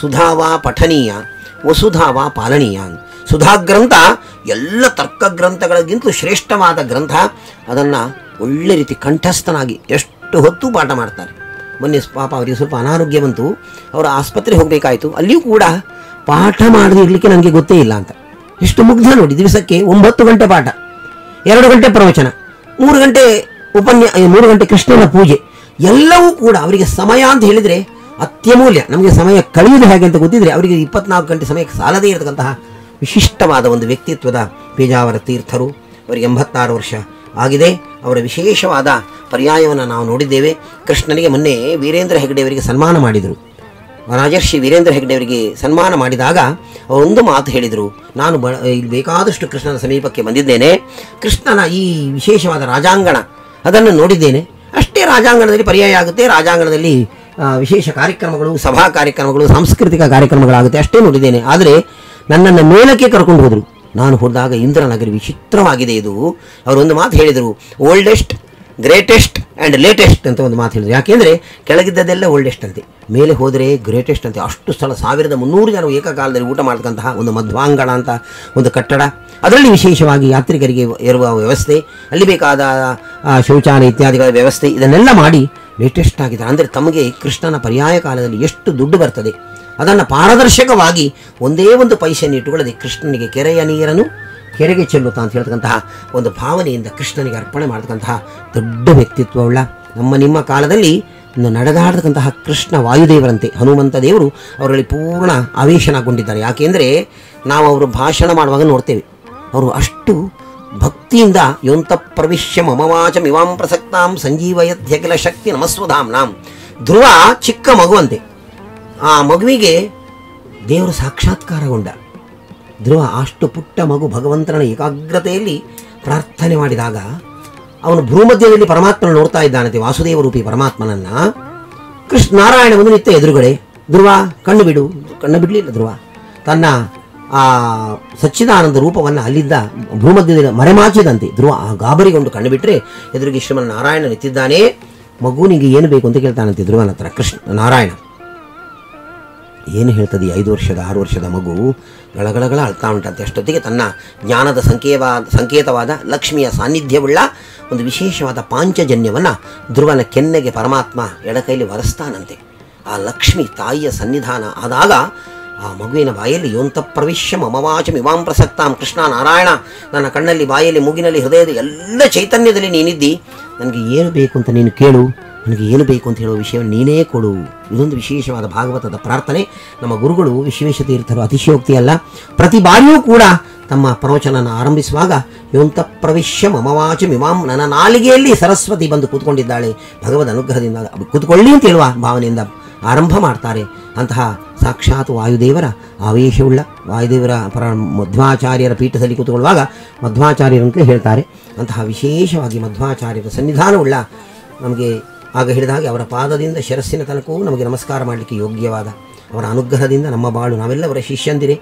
ಸುಧಾವಾ ಪಠನೀಯ ವಸುಧಾವಾ ಪಾಲನೀಯ ಅಂತ. ಸುಧಾ ಗ್ರಂಥ ಎಲ್ಲ ತರ್ಕ ಗ್ರಂಥಗಳಿಗಿಂತಲೂ ಶ್ರೇಷ್ಠವಾದ ಗ್ರಂಥ. ಅದನ್ನು ಒಳ್ಳೆ ರೀತಿ ಕಂಠಸ್ಥನಾಗಿ ಎಷ್ಟು ಹೊತ್ತು ಪಾಠ ಮಾಡ್ತಾರೆ. ಮೊನ್ನೆ ಪಾಪ ಅವರಿಗೆ ಸ್ವಲ್ಪ ಅನಾರೋಗ್ಯ ಬಂತು, ಅವರು ಆಸ್ಪತ್ರೆಗೆ ಹೋಗಬೇಕಾಯಿತು. ಅಲ್ಲಿಯೂ ಕೂಡ ಪಾಠ ಮಾಡದೇ ಇರಲಿಕ್ಕೆ ನನಗೆ ಗೊತ್ತೇ ಇಲ್ಲ ಅಂತ. ಎಷ್ಟು ಮುಗ್ಧ ನೋಡಿ, ದಿವಸಕ್ಕೆ 9 ಗಂಟೆ ಪಾಠ, 2 ಗಂಟೆ ಪ್ರವಚನ, 3 ಗಂಟೆ 3 ಗಂಟೆ ಕೃಷ್ಣನ ಪೂಜೆ, ಎಲ್ಲವೂ ಕೂಡ ಅವರಿಗೆ ಸಮಯ ಅಂತ ಹೇಳಿದರೆ ಅತ್ಯಮೂಲ್ಯ. ನಮಗೆ ಸಮಯ ಕಳೆಯುವುದು ಹೇಗೆ ಅಂತ ಗೊತ್ತಿದ್ರೆ ಅವರಿಗೆ 24 ಗಂಟೆ ಸಮಯಕ್ಕೆ ಸಾಲದೇ ಇರತಕ್ಕಂತಹ ವಿಶಿಷ್ಟವಾದ ಒಂದು ವ್ಯಕ್ತಿತ್ವದ ಪೇಜಾವರ ತೀರ್ಥರು. ಅವರಿಗೆ 86 ವರ್ಷ ಆಗಿದೆ. ಅವರ ವಿಶೇಷವಾದ ಪರ್ಯಾಯವನ್ನು ನಾವು ನೋಡಿದ್ದೇವೆ. ಕೃಷ್ಣನಿಗೆ ಮೊನ್ನೆ ವೀರೇಂದ್ರ ಹೆಗ್ಡೆಯವರಿಗೆ ಸನ್ಮಾನ ಮಾಡಿದರು. ರಾಜರ್ಷಿ ವೀರೇಂದ್ರ ಹೆಗ್ಡೆಯವರಿಗೆ ಸನ್ಮಾನ ಮಾಡಿದಾಗ ಅವರೊಂದು ಮಾತು ಹೇಳಿದರು, ನಾನು ಇಲ್ಲಿ ಬೇಕಾದಷ್ಟು ಕೃಷ್ಣನ ಸಮೀಪಕ್ಕೆ ಬಂದಿದ್ದೇನೆ, ಕೃಷ್ಣನ ಈ ವಿಶೇಷವಾದ ರಾಜಾಂಗಣ ಅದನ್ನು ನೋಡಿದ್ದೇನೆ. ಅಷ್ಟೇ ರಾಜಾಂಗಣದಲ್ಲಿ ಪರ್ಯಾಯ ಆಗುತ್ತೆ, ರಾಜಾಂಗಣದಲ್ಲಿ ವಿಶೇಷ ಕಾರ್ಯಕ್ರಮಗಳು, ಸಭಾ ಕಾರ್ಯಕ್ರಮಗಳು, ಸಾಂಸ್ಕೃತಿಕ ಕಾರ್ಯಕ್ರಮಗಳಾಗುತ್ತೆ, ಅಷ್ಟೇ ನೋಡಿದ್ದೇನೆ. ಆದರೆ ನನ್ನನ್ನು ಮೇಲಕ್ಕೆ ಕರ್ಕೊಂಡು ಹೋದರು. ನಾನು ಹೋದಾಗ ಇಂದ್ರನಗರಿ ವಿಚಿತ್ರವಾಗಿದೆ ಇದು. ಅವರೊಂದು ಮಾತು ಹೇಳಿದರು, ಓಲ್ಡೆಸ್ಟ್, ಗ್ರೇಟೆಸ್ಟ್ ಆ್ಯಂಡ್ ಲೇಟೆಸ್ಟ್ ಅಂತ ಒಂದು ಮಾತು ಹೇಳಿದರು. ಯಾಕೆಂದರೆ ಕೆಳಗಿದ್ದದೆಲ್ಲ ಓಲ್ಡೆಸ್ಟ್ ಅಂತೆ, ಮೇಲೆ ಹೋದರೆ ಗ್ರೇಟೆಸ್ಟ್ ಅಂತೆ. ಅಷ್ಟು ಸ್ಥಳ, 1300 ಜನ ಏಕಕಾಲದಲ್ಲಿ ಊಟ ಮಾಡ್ತಕ್ಕಂತಹ ಒಂದು ಮಧ್ವಾಂಗಣ ಅಂತ ಒಂದು ಕಟ್ಟಡ. ಅದರಲ್ಲಿ ವಿಶೇಷವಾಗಿ ಯಾತ್ರಿಕರಿಗೆ ಇರುವ ವ್ಯವಸ್ಥೆ, ಅಲ್ಲಿ ಬೇಕಾದ ಶೌಚಾಲಯ ಇತ್ಯಾದಿಗಳ ವ್ಯವಸ್ಥೆ, ಇದನ್ನೆಲ್ಲ ಮಾಡಿ ಲೇಟೆಸ್ಟ್ ಆಗಿದ್ದಾರೆ. ಅಂದರೆ ತಮಗೆ ಕೃಷ್ಣನ ಪರ್ಯಾಯ ಕಾಲದಲ್ಲಿ ಎಷ್ಟು ದುಡ್ಡು ಬರ್ತದೆ ಅದನ್ನು ಪಾರದರ್ಶಕವಾಗಿ ಒಂದೇ ಒಂದು ಪೈಸೆಯನ್ನು ಇಟ್ಟುಕೊಳ್ಳದೆ ಕೃಷ್ಣನಿಗೆ ಕೆರೆಯ ನೀರನ್ನು ಕೆರೆಗೆ ಚೆಲ್ಲುತ್ತಾ ಅಂತ ಹೇಳ್ತಕ್ಕಂತಹ ಒಂದು ಭಾವನೆಯಿಂದ ಕೃಷ್ಣನಿಗೆ ಅರ್ಪಣೆ ಮಾಡತಕ್ಕಂತಹ ದೊಡ್ಡ ವ್ಯಕ್ತಿತ್ವವುಳ್ಳ ನಿಮ್ಮ ಕಾಲದಲ್ಲಿ ನಡೆದಾಡತಕ್ಕಂತಹ ಕೃಷ್ಣ ವಾಯುದೇವರಂತೆ ಹನುಮಂತ ದೇವರು ಅವರಲ್ಲಿ ಪೂರ್ಣ ಆವೇಶನಗೊಂಡಿದ್ದಾರೆ. ಯಾಕೆಂದರೆ ನಾವು ಅವರು ಭಾಷಣ ಮಾಡುವಾಗ ನೋಡ್ತೇವೆ, ಅವರು ಅಷ್ಟು ಭಕ್ತಿಯಿಂದ ಯೋಂತ ಪ್ರವಿಶ್ಯ ಮಮವಾಚ ಮಿವಾಂ ಪ್ರಸಕ್ತಾಂ ಸಂಜೀವಯಧ್ಯಖಿಲ ಶಕ್ತಿ ನಮಸ್ವಧಾಂನಾಂ. ಧ್ರುವ ಚಿಕ್ಕ ಮಗುವಂತೆ, ಆ ಮಗುವಿಗೆ ದೇವರು ಸಾಕ್ಷಾತ್ಕಾರಗೊಂಡ. ಧ್ರುವ ಅಷ್ಟು ಪುಟ್ಟ ಮಗು ಭಗವಂತನ ಏಕಾಗ್ರತೆಯಲ್ಲಿ ಪ್ರಾರ್ಥನೆ ಮಾಡಿದಾಗ ಅವನು ಭೂಮಧ್ಯದಲ್ಲಿ ಪರಮಾತ್ಮನ ನೋಡ್ತಾ ಇದ್ದಾನಂತೆ, ವಾಸುದೇವ ರೂಪಿ ಪರಮಾತ್ಮನನ್ನು. ನಾರಾಯಣ ಒಂದು ನಿತ್ಯ ಎದುರುಗಡೆ, ಧ್ರುವ ಕಣ್ಣು ಬಿಡು, ಕಣ್ಣು ಬಿಡಲಿಲ್ಲ ಧ್ರುವ. ತನ್ನ ಆ ಸಚ್ಚಿದಾನಂದ ರೂಪವನ್ನು ಅಲ್ಲಿದ್ದ ಭೂಮಧ್ಯದಲ್ಲಿ ಮರೆಮಾಚಿದಂತೆ ಧ್ರುವ ಗಾಬರಿಗೊಂಡು ಕಣ್ಣು ಬಿಟ್ಟರೆ ಎದುರಿಗೆ ಶ್ರೀಮನ್ ನಾರಾಯಣ ನಿಂತಿದ್ದಾನೆ. ಮಗುನಿಗೆ ಏನು ಬೇಕು ಅಂತ ಕೇಳ್ತಾನಂತೆ ಧ್ರುವನ ಹತ್ರ ನಾರಾಯಣ. ಏನು ಹೇಳ್ತದೆ 5 ವರ್ಷದ 6 ವರ್ಷದ ಮಗು ಗಳಗಳಗಳ ಅಳ್ತಾ ಉಂಟಂತೆ. ಅಷ್ಟೊತ್ತಿಗೆ ತನ್ನ ಜ್ಞಾನದ ಸಂಕೇತವಾದ ಲಕ್ಷ್ಮಿಯ ಸಾನ್ನಿಧ್ಯವುಳ್ಳ ಒಂದು ವಿಶೇಷವಾದ ಪಾಂಚಜನ್ಯವನ್ನು ಧ್ರುವನ ಕೆನ್ನೆಗೆ ಪರಮಾತ್ಮ ಎಡಕೈಲಿ ವರೆಸ್ತಾನಂತೆ. ಆ ಲಕ್ಷ್ಮಿ ತಾಯಿಯ ಸನ್ನಿಧಾನ ಆದಾಗ ಆ ಮಗುವಿನ ಬಾಯಲ್ಲಿ ಯೋಂತ ಪ್ರವಿಶ್ಯ ಮಮವಾಚ ಇವಾಂ ಪ್ರಸಕ್ತಾಂ. ಕೃಷ್ಣ ನಾರಾಯಣ, ನನ್ನ ಕಣ್ಣಲ್ಲಿ, ಬಾಯಲ್ಲಿ, ಮೂಗಿನಲ್ಲಿ, ಹೃದಯದ ಎಲ್ಲ ಚೈತನ್ಯದಲ್ಲಿ ನೀನಿದ್ದಿ. ನನಗೆ ಏನು ಬೇಕು ಅಂತ ನೀನು ಕೇಳು, ನನಗೆ ಏನು ಬೇಕು ಅಂತ ಹೇಳುವ ವಿಷಯವನ್ನು ನೀನೇ ಕೊಡು. ಇದೊಂದು ವಿಶೇಷವಾದ ಭಾಗವತದ ಪ್ರಾರ್ಥನೆ. ನಮ್ಮ ಗುರುಗಳು ವಿಶ್ವೇಶತೀರ್ಥರು ಅತಿಶಯೋಕ್ತಿ ಅಲ್ಲ, ಪ್ರತಿ ಬಾರಿಯೂ ಕೂಡ ತಮ್ಮ ಪ್ರವಚನ ಆರಂಭಿಸುವಾಗ ಯೋಂತ ಪ್ರವಿಶ್ಯ ಮಮವಾಚ ಇವಾಂ, ನನ್ನ ನಾಲಿಗೆಯಲ್ಲಿ ಸರಸ್ವತಿ ಬಂದು ಕೂತ್ಕೊಂಡಿದ್ದಾಳೆ, ಭಗವದ್ ಅನುಗ್ರಹದಿಂದ ಕೂತ್ಕೊಳ್ಳಿ ಅಂತ ಹೇಳುವ ಭಾವನೆಯಿಂದ ಆರಂಭ ಮಾಡ್ತಾರೆ. ಅಂತಹ ಸಾಕ್ಷಾತ್ ವಾಯುದೇವರ ಆವೇಶವುಳ್ಳ ವಾಯುದೇವರ ಮಧ್ವಾಚಾರ್ಯರ ಪೀಠದಲ್ಲಿ ಕೂತ್ಕೊಳ್ಳುವಾಗ ಮಧ್ವಾಚಾರ್ಯರಂತ ಹೇಳ್ತಾರೆ. ಅಂತಹ ವಿಶೇಷವಾಗಿ ಮಧ್ವಾಚಾರ್ಯರ ಸನ್ನಿಧಾನವುಳ್ಳ ನಮಗೆ ಆಗ ಹೇಳಿದ ಹಾಗೆ ಅವರ ಪಾದದಿಂದ ಶಿರಸ್ಸಿನ ತನಕವೂ ನಮಗೆ ನಮಸ್ಕಾರ ಮಾಡಲಿಕ್ಕೆ ಯೋಗ್ಯವಾದ ಅವರ ಅನುಗ್ರಹದಿಂದ ನಮ್ಮ ಬಾಳು, ನಾವೆಲ್ಲ ಅವರ ಶಿಷ್ಯಂದಿರೇ.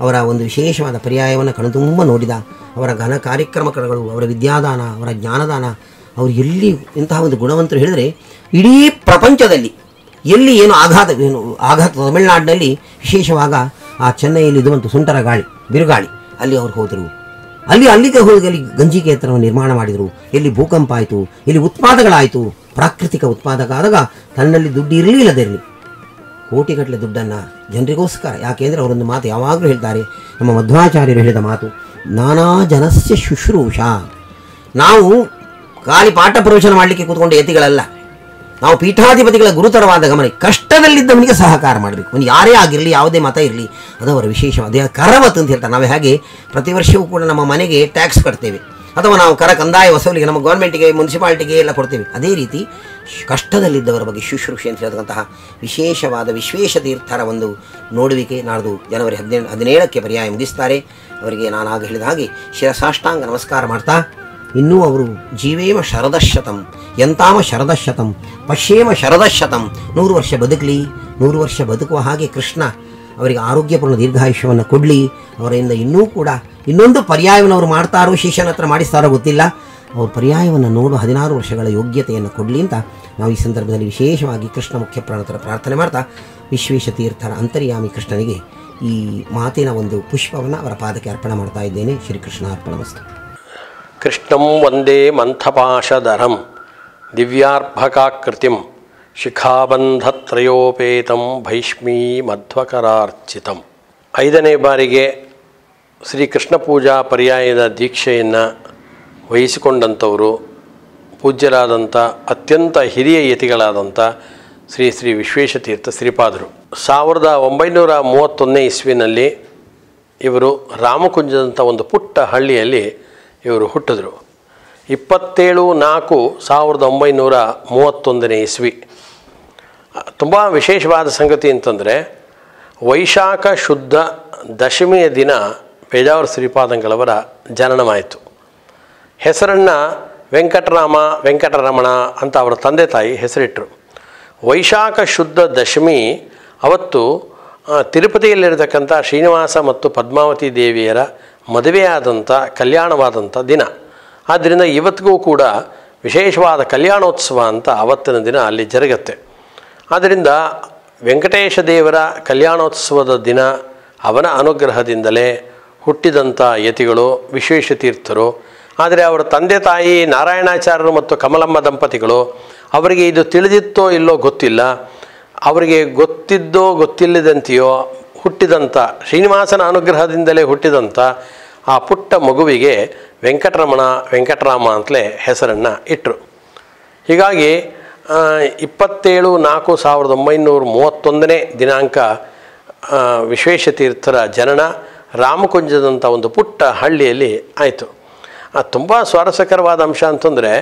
ಅವರ ಒಂದು ವಿಶೇಷವಾದ ಪರ್ಯಾಯವನ್ನು ಕಣ್ತುಂಬ ನೋಡಿದ. ಅವರ ಘನ ಕಾರ್ಯಕ್ರಮಗಳು, ಅವರ ವಿದ್ಯಾದಾನ, ಅವರ ಜ್ಞಾನದಾನ, ಅವರು ಎಲ್ಲಿ ಇಂತಹ ಒಂದು ಗುಣವಂತರು ಹೇಳಿದರೆ ಇಡೀ ಪ್ರಪಂಚದಲ್ಲಿ ಎಲ್ಲಿ ಏನು ಆಘಾತ ತಮಿಳುನಾಡಿನಲ್ಲಿ ವಿಶೇಷವಾಗ ಆ ಚೆನ್ನೈಯಲ್ಲಿ ಇದುವಂತು ಸುಂಟರ ಗಾಳಿ, ಬಿರುಗಾಳಿ, ಅಲ್ಲಿ ಅವರು ಹೋದರು. ಅಲ್ಲಿಗೆ ಹೋಗಿ ಅಲ್ಲಿ ಗಂಜಿ ಕೇಂದ್ರವನ್ನು ನಿರ್ಮಾಣ ಮಾಡಿದರು. ಎಲ್ಲಿ ಭೂಕಂಪ ಆಯಿತು, ಎಲ್ಲಿ ಉತ್ಪಾದಗಳಾಯಿತು, ಪ್ರಾಕೃತಿಕ ಉತ್ಪಾದಕ ಆದಾಗ ತನ್ನಲ್ಲಿ ದುಡ್ಡು ಇರಲಿ ಇಲ್ಲದಿರಲಿ ಕೋಟಿಗಟ್ಟಲೆ ದುಡ್ಡನ್ನು ಜನರಿಗೋಸ್ಕರ, ಯಾಕೆಂದರೆ ಅವರೊಂದು ಮಾತು ಯಾವಾಗಲೂ ಹೇಳ್ತಾರೆ, ನಮ್ಮ ಮಧ್ವಾಚಾರ್ಯರು ಹೇಳಿದ ಮಾತು, ನಾನಾ ಜನಸ್ಯ ಶುಶ್ರೂಷ. ನಾವು ಖಾಲಿ ಪಾಠ ಪ್ರವಚನ ಮಾಡಲಿಕ್ಕೆ ಕೂತ್ಕೊಂಡು ಯತಿಗಳಲ್ಲ, ನಾವು ಪೀಠಾಧಿಪತಿಗಳ ಗುರುತರವಾದ ಗಮನ, ಕಷ್ಟದಲ್ಲಿದ್ದವನಿಗೆ ಸಹಕಾರ ಮಾಡಬೇಕು. ಅವನು ಯಾರೇ ಆಗಿರಲಿ, ಯಾವುದೇ ಮತ ಇರಲಿ, ಅದು ಅವರ ವಿಶೇಷ. ಅದೇ ಕರವತ್ ಅಂತ ಹೇಳ್ತಾರೆ. ನಾವು ಹೇಗೆ ಪ್ರತಿ ವರ್ಷವೂ ಕೂಡ ನಮ್ಮ ಮನೆಗೆ ಟ್ಯಾಕ್ಸ್ ಕಟ್ತೇವೆ, ಅಥವಾ ನಾವು ಕಂದಾಯ ವಸೂಲಿಗೆ ನಮ್ಮ ಗೌರ್ಮೆಂಟಿಗೆ, ಮುನ್ಸಿಪಾಲ್ಟಿಗೆ ಎಲ್ಲ ಕೊಡ್ತೇವೆ, ಅದೇ ರೀತಿ ಕಷ್ಟದಲ್ಲಿದ್ದವರ ಬಗ್ಗೆ ಶುಶ್ರೂಷೆ ಅಂತ ಹೇಳ್ತಕ್ಕಂತಹ ವಿಶೇಷವಾದ ವಿಶ್ವೇಶತೀರ್ಥರ ಒಂದು ನೋಡುವಿಕೆ ನಾಡ್ದು ಜನವರಿ 17ಕ್ಕೆ ಪರ್ಯಾಯ ಮುಗಿಸ್ತಾರೆ. ಅವರಿಗೆ ನಾನು ಆಗ ಹೇಳಿದ ಹಾಗೆ ಶಿರಸಾಷ್ಟಾಂಗ ನಮಸ್ಕಾರ ಮಾಡ್ತಾ, ಇನ್ನೂ ಅವರು ಜೀವೇಮ ಶರದಶತಂ, ಎಂತಾಮ ಶರದಶತಂ, ಪಶ್ಯೇಮ ಶರದಶತಂ, 100 ವರ್ಷ ಬದುಕಲಿ, 100 ವರ್ಷ ಬದುಕುವ ಹಾಗೆ ಕೃಷ್ಣ ಅವರಿಗೆ ಆರೋಗ್ಯಪೂರ್ಣ ದೀರ್ಘಾಯುಷ್ಯವನ್ನು ಕೊಡಲಿ. ಅವರಿಂದ ಇನ್ನೂ ಕೂಡ ಇನ್ನೊಂದು ಪರ್ಯಾಯವನ್ನು ಅವರು ಮಾಡ್ತಾರೋ, ಶಿಷ್ಯನ ಹತ್ರ ಮಾಡಿಸ್ತಾರೋ ಗೊತ್ತಿಲ್ಲ, ಅವ್ರ ಪರ್ಯಾಯವನ್ನು ನೋಡು 16 ವರ್ಷಗಳ ಯೋಗ್ಯತೆಯನ್ನು ಕೊಡಲಿ ಅಂತ ನಾವು ಈ ಸಂದರ್ಭದಲ್ಲಿ ವಿಶೇಷವಾಗಿ ಕೃಷ್ಣ ಮುಖ್ಯ ಪ್ರಾಣತರ ಪ್ರಾರ್ಥನೆ ಮಾಡ್ತಾ, ವಿಶ್ವೇಶತೀರ್ಥರ ಅಂತರ್ಯಾಮಿ ಕೃಷ್ಣನಿಗೆ ಈ ಮಾತಿನ ಒಂದು ಪುಷ್ಪವನ್ನು ಅವರ ಪಾದಕ್ಕೆ ಅರ್ಪಣೆ ಮಾಡ್ತಾ ಇದ್ದೇನೆ. ಶ್ರೀಕೃಷ್ಣ ಅರ್ಪಣಮಸ್ತು. ಕೃಷ್ಣಂ ವಂದೇ ಮಂಥಪಾಶಧರಂ ದಿವ್ಯಾರ್ಭಕಾಕೃತಿಂ ಶಿಖಾಬಂಧತ್ರಯೋಪೇತಂ ಭೈಷ್ಮೀ ಮಧ್ವಕರಾರ್ಚಿತಂ. 5ನೇ ಬಾರಿಗೆ ಶ್ರೀಕೃಷ್ಣ ಪೂಜಾ ಪರ್ಯಾಯದ ದೀಕ್ಷೆಯನ್ನು ವಹಿಸಿಕೊಂಡಂಥವರು ಪೂಜ್ಯರಾದಂಥ ಅತ್ಯಂತ ಹಿರಿಯ ಯತಿಗಳಾದಂಥ ಶ್ರೀ ಶ್ರೀ ವಿಶ್ವೇಶತೀರ್ಥ ಶ್ರೀಪಾದರು. 1931ನೇ ಇಸ್ವಿನಲ್ಲಿ ಇವರು ರಾಮಕುಂಜದಂಥ ಒಂದು ಪುಟ್ಟ ಹಳ್ಳಿಯಲ್ಲಿ ಇವರು ಹುಟ್ಟಿದ್ರು. 27/4/1931ನೇ ಇಸ್ವಿ. ತುಂಬ ವಿಶೇಷವಾದ ಸಂಗತಿ ಅಂತಂದರೆ, ವೈಶಾಖ ಶುದ್ಧ ದಶಮಿಯ ದಿನ ಪೇಜಾವರ ಶ್ರೀಪಾದಂಗಳವರ ಜನನವಾಯಿತು. ಹೆಸರನ್ನು ವೆಂಕಟರಮಣ ಅಂತ ಅವರ ತಂದೆ ತಾಯಿ ಹೆಸರಿಟ್ಟರು. ವೈಶಾಖ ಶುದ್ಧ ದಶಮಿ ಅವತ್ತು ತಿರುಪತಿಯಲ್ಲಿರತಕ್ಕಂಥ ಶ್ರೀನಿವಾಸ ಮತ್ತು ಪದ್ಮಾವತಿ ದೇವಿಯರ ಮದುವೆಯಾದಂಥ ಕಲ್ಯಾಣವಾದಂಥ ದಿನ. ಆದ್ದರಿಂದ ಇವತ್ತಿಗೂ ಕೂಡ ವಿಶೇಷವಾದ ಕಲ್ಯಾಣೋತ್ಸವ ಅಂತ ಅವತ್ತಿನ ದಿನ ಅಲ್ಲಿ ಜರುಗತ್ತೆ. ಆದ್ದರಿಂದ ವೆಂಕಟೇಶ ದೇವರ ಕಲ್ಯಾಣೋತ್ಸವದ ದಿನ ಅವನ ಅನುಗ್ರಹದಿಂದಲೇ ಹುಟ್ಟಿದಂಥ ಯತಿಗಳು ವಿಶ್ವೇಶತೀರ್ಥರು. ಆದರೆ ಅವರ ತಂದೆ ತಾಯಿ ನಾರಾಯಣಾಚಾರ್ಯರು ಮತ್ತು ಕಮಲಮ್ಮ ದಂಪತಿಗಳು, ಅವರಿಗೆ ಇದು ತಿಳಿದಿತ್ತೋ ಇಲ್ಲೋ ಗೊತ್ತಿಲ್ಲ, ಅವರಿಗೆ ಗೊತ್ತಿದ್ದೋ ಗೊತ್ತಿಲ್ಲದಂತೆಯೋ ಹುಟ್ಟಿದಂಥ ಶ್ರೀನಿವಾಸನ ಅನುಗ್ರಹದಿಂದಲೇ ಹುಟ್ಟಿದಂಥ ಆ ಪುಟ್ಟ ಮಗುವಿಗೆ ವೆಂಕಟರಾಮ ಅಂತಲೇ ಹೆಸರನ್ನು ಇಟ್ಟರು. ಹೀಗಾಗಿ 27/4/1931ನೇ ದಿನಾಂಕ ವಿಶ್ವೇಶತೀರ್ಥರ ಜನನ ರಾಮಕುಂಜದಂಥ ಒಂದು ಪುಟ್ಟ ಹಳ್ಳಿಯಲ್ಲಿ ಆಯಿತು. ತುಂಬ ಸ್ವಾರಸ್ಯಕರವಾದ ಅಂಶ ಅಂತಂದರೆ,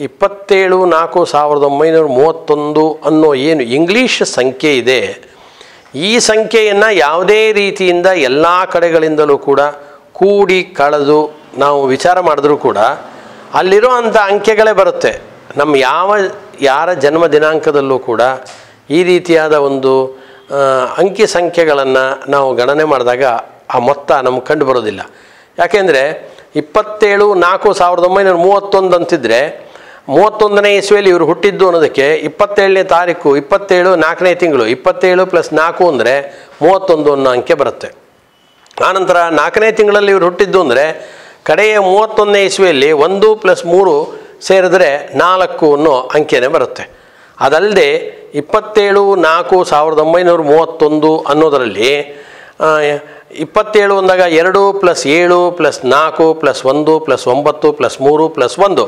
27/4/1931 ಅನ್ನೋ ಏನು ಇಂಗ್ಲೀಷ್ ಸಂಖ್ಯೆ ಇದೆ, ಈ ಸಂಖ್ಯೆಯನ್ನು ಯಾವುದೇ ರೀತಿಯಿಂದ ಎಲ್ಲ ಕಡೆಗಳಿಂದಲೂ ಕೂಡ ಕೂಡಿ ಕಳೆದು ನಾವು ವಿಚಾರ ಮಾಡಿದ್ರೂ ಕೂಡ ಅಲ್ಲಿರೋ ಅಂಥ ಅಂಕೆಗಳೇ ಬರುತ್ತೆ. ನಮ್ಮ ಯಾರ ಜನ್ಮ ದಿನಾಂಕದಲ್ಲೂ ಕೂಡ ಈ ರೀತಿಯಾದ ಒಂದು ಅಂಕಿ ಸಂಖ್ಯೆಗಳನ್ನು ನಾವು ಗಣನೆ ಮಾಡಿದಾಗ ಆ ಮೊತ್ತ ನಮ್ಗೆ ಕಂಡು ಬರೋದಿಲ್ಲ. ಯಾಕೆಂದರೆ 27/4/1931 ಅಂತಿದ್ರೆ 31ನೇ ಇಸ್ವಿಯಲ್ಲಿ ಇವರು ಹುಟ್ಟಿದ್ದು ಅನ್ನೋದಕ್ಕೆ 27ನೇ ತಾರೀಕು 27 4ನೇ ತಿಂಗಳು 27 + 4 ಅಂದರೆ 31 ಅನ್ನೋ ಅಂಕೆ ಬರುತ್ತೆ. ಆನಂತರ 4ನೇ ತಿಂಗಳಲ್ಲಿ ಇವರು ಹುಟ್ಟಿದ್ದು ಅಂದರೆ ಕಡೆಯ 31ನೇ ಇಸ್ವಿಯಲ್ಲಿ 1 + 3 ಸೇರಿದ್ರೆ 4 ಅನ್ನೋ ಅಂಕೆನೇ ಬರುತ್ತೆ. ಅದಲ್ಲದೆ 27/4/1931 ಅನ್ನೋದರಲ್ಲಿ 27 ಅಂದಾಗ 2 + 7 + 4 + 1 + 9 + 3 + 1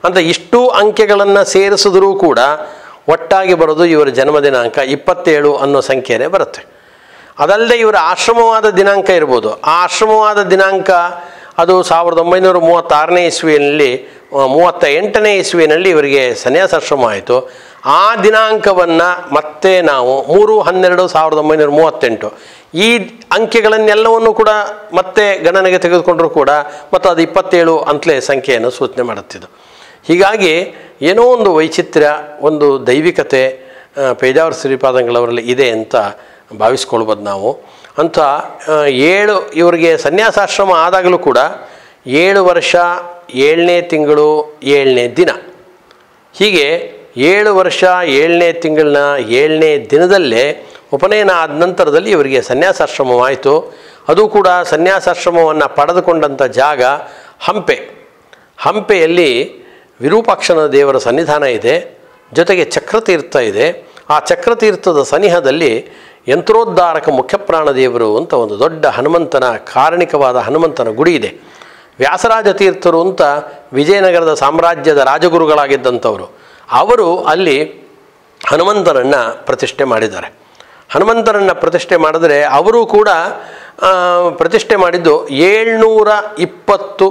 ಅಂತ ಇಷ್ಟು ಅಂಕೆಗಳನ್ನು ಸೇರಿಸಿದ್ರೂ ಕೂಡ ಒಟ್ಟಾಗಿ ಬರೋದು ಇವರ ಜನ್ಮ ದಿನಾಂಕ 27 ಅನ್ನೋ ಸಂಖ್ಯೆನೇ ಬರುತ್ತೆ. ಅದಲ್ಲದೆ ಇವರ ಆಶ್ರಮವಾದ ದಿನಾಂಕ ಇರ್ಬೋದು. ಆ ಆಶ್ರಮವಾದ ದಿನಾಂಕ ಅದು 1936ನೇ ಇಸ್ವಿಯಲ್ಲಿ 38ನೇ ಇಸ್ವಿನಲ್ಲಿ ಇವರಿಗೆ ಸನ್ಯಾಸಾಶ್ರಮ ಆಯಿತು. ಆ ದಿನಾಂಕವನ್ನು ಮತ್ತೆ ನಾವು 3/12/1938 ಈ ಅಂಕೆಗಳನ್ನೆಲ್ಲವನ್ನು ಕೂಡ ಮತ್ತೆ ಗಣನೆಗೆ ತೆಗೆದುಕೊಂಡರೂ ಕೂಡ ಮತ್ತು ಅದು 27 ಅಂತಲೇ ಸಂಖ್ಯೆಯನ್ನು ಸೂಚನೆ ಮಾಡುತ್ತಿದ್ದು. ಹೀಗಾಗಿ ಏನೋ ಒಂದು ವೈಚಿತ್ರ್ಯ, ಒಂದು ದೈವಿಕತೆ ಪೇಜಾವರ ಶ್ರೀಪಾದಂಗಳವರಲ್ಲಿ ಇದೆ ಅಂತ ಭಾವಿಸ್ಕೊಳ್ಬೋದು ನಾವು. ಅಂಥ 7 ಇವರಿಗೆ ಸನ್ಯಾಸಾಶ್ರಮ ಆದಾಗಲೂ ಕೂಡ 7 ವರ್ಷ 7ನೇ ತಿಂಗಳು 7ನೇ ದಿನ, ಹೀಗೆ 7 ವರ್ಷ 7ನೇ ತಿಂಗಳಿನ 7ನೇ ದಿನದಲ್ಲೇ ಉಪನಯನ ಆದ ನಂತರದಲ್ಲಿ ಇವರಿಗೆ ಸನ್ಯಾಸಾಶ್ರಮವಾಯಿತು. ಅದು ಕೂಡ ಸನ್ಯಾಸಾಶ್ರಮವನ್ನು ಪಡೆದುಕೊಂಡಂಥ ಜಾಗ ಹಂಪೆಯಲ್ಲಿ ವಿರೂಪಾಕ್ಷನ ದೇವರ ಸನ್ನಿಧಾನ ಇದೆ, ಜೊತೆಗೆ ಚಕ್ರತೀರ್ಥ ಇದೆ. ಆ ಚಕ್ರತೀರ್ಥದ ಸನಿಹದಲ್ಲಿ ಯಂತ್ರೋದ್ಧಾರಕ ಮುಖ್ಯಪ್ರಾಣದೇವರು ಅಂತ ಒಂದು ದೊಡ್ಡ ಹನುಮಂತನ ಕಾರಣಿಕವಾದ ಹನುಮಂತನ ಗುಡಿ ಇದೆ. ವ್ಯಾಸರಾಜ ತೀರ್ಥರು ಅಂತ ವಿಜಯನಗರದ ಸಾಮ್ರಾಜ್ಯದ ರಾಜಗುರುಗಳಾಗಿದ್ದಂಥವರು, ಅವರು ಅಲ್ಲಿ ಹನುಮಂತರನ್ನು ಪ್ರತಿಷ್ಠೆ ಮಾಡಿದ್ದಾರೆ. ಹನುಮಂತರನ್ನು ಪ್ರತಿಷ್ಠೆ ಮಾಡಿದ್ರೆ ಅವರು ಕೂಡ ಪ್ರತಿಷ್ಠೆ ಮಾಡಿದ್ದು 720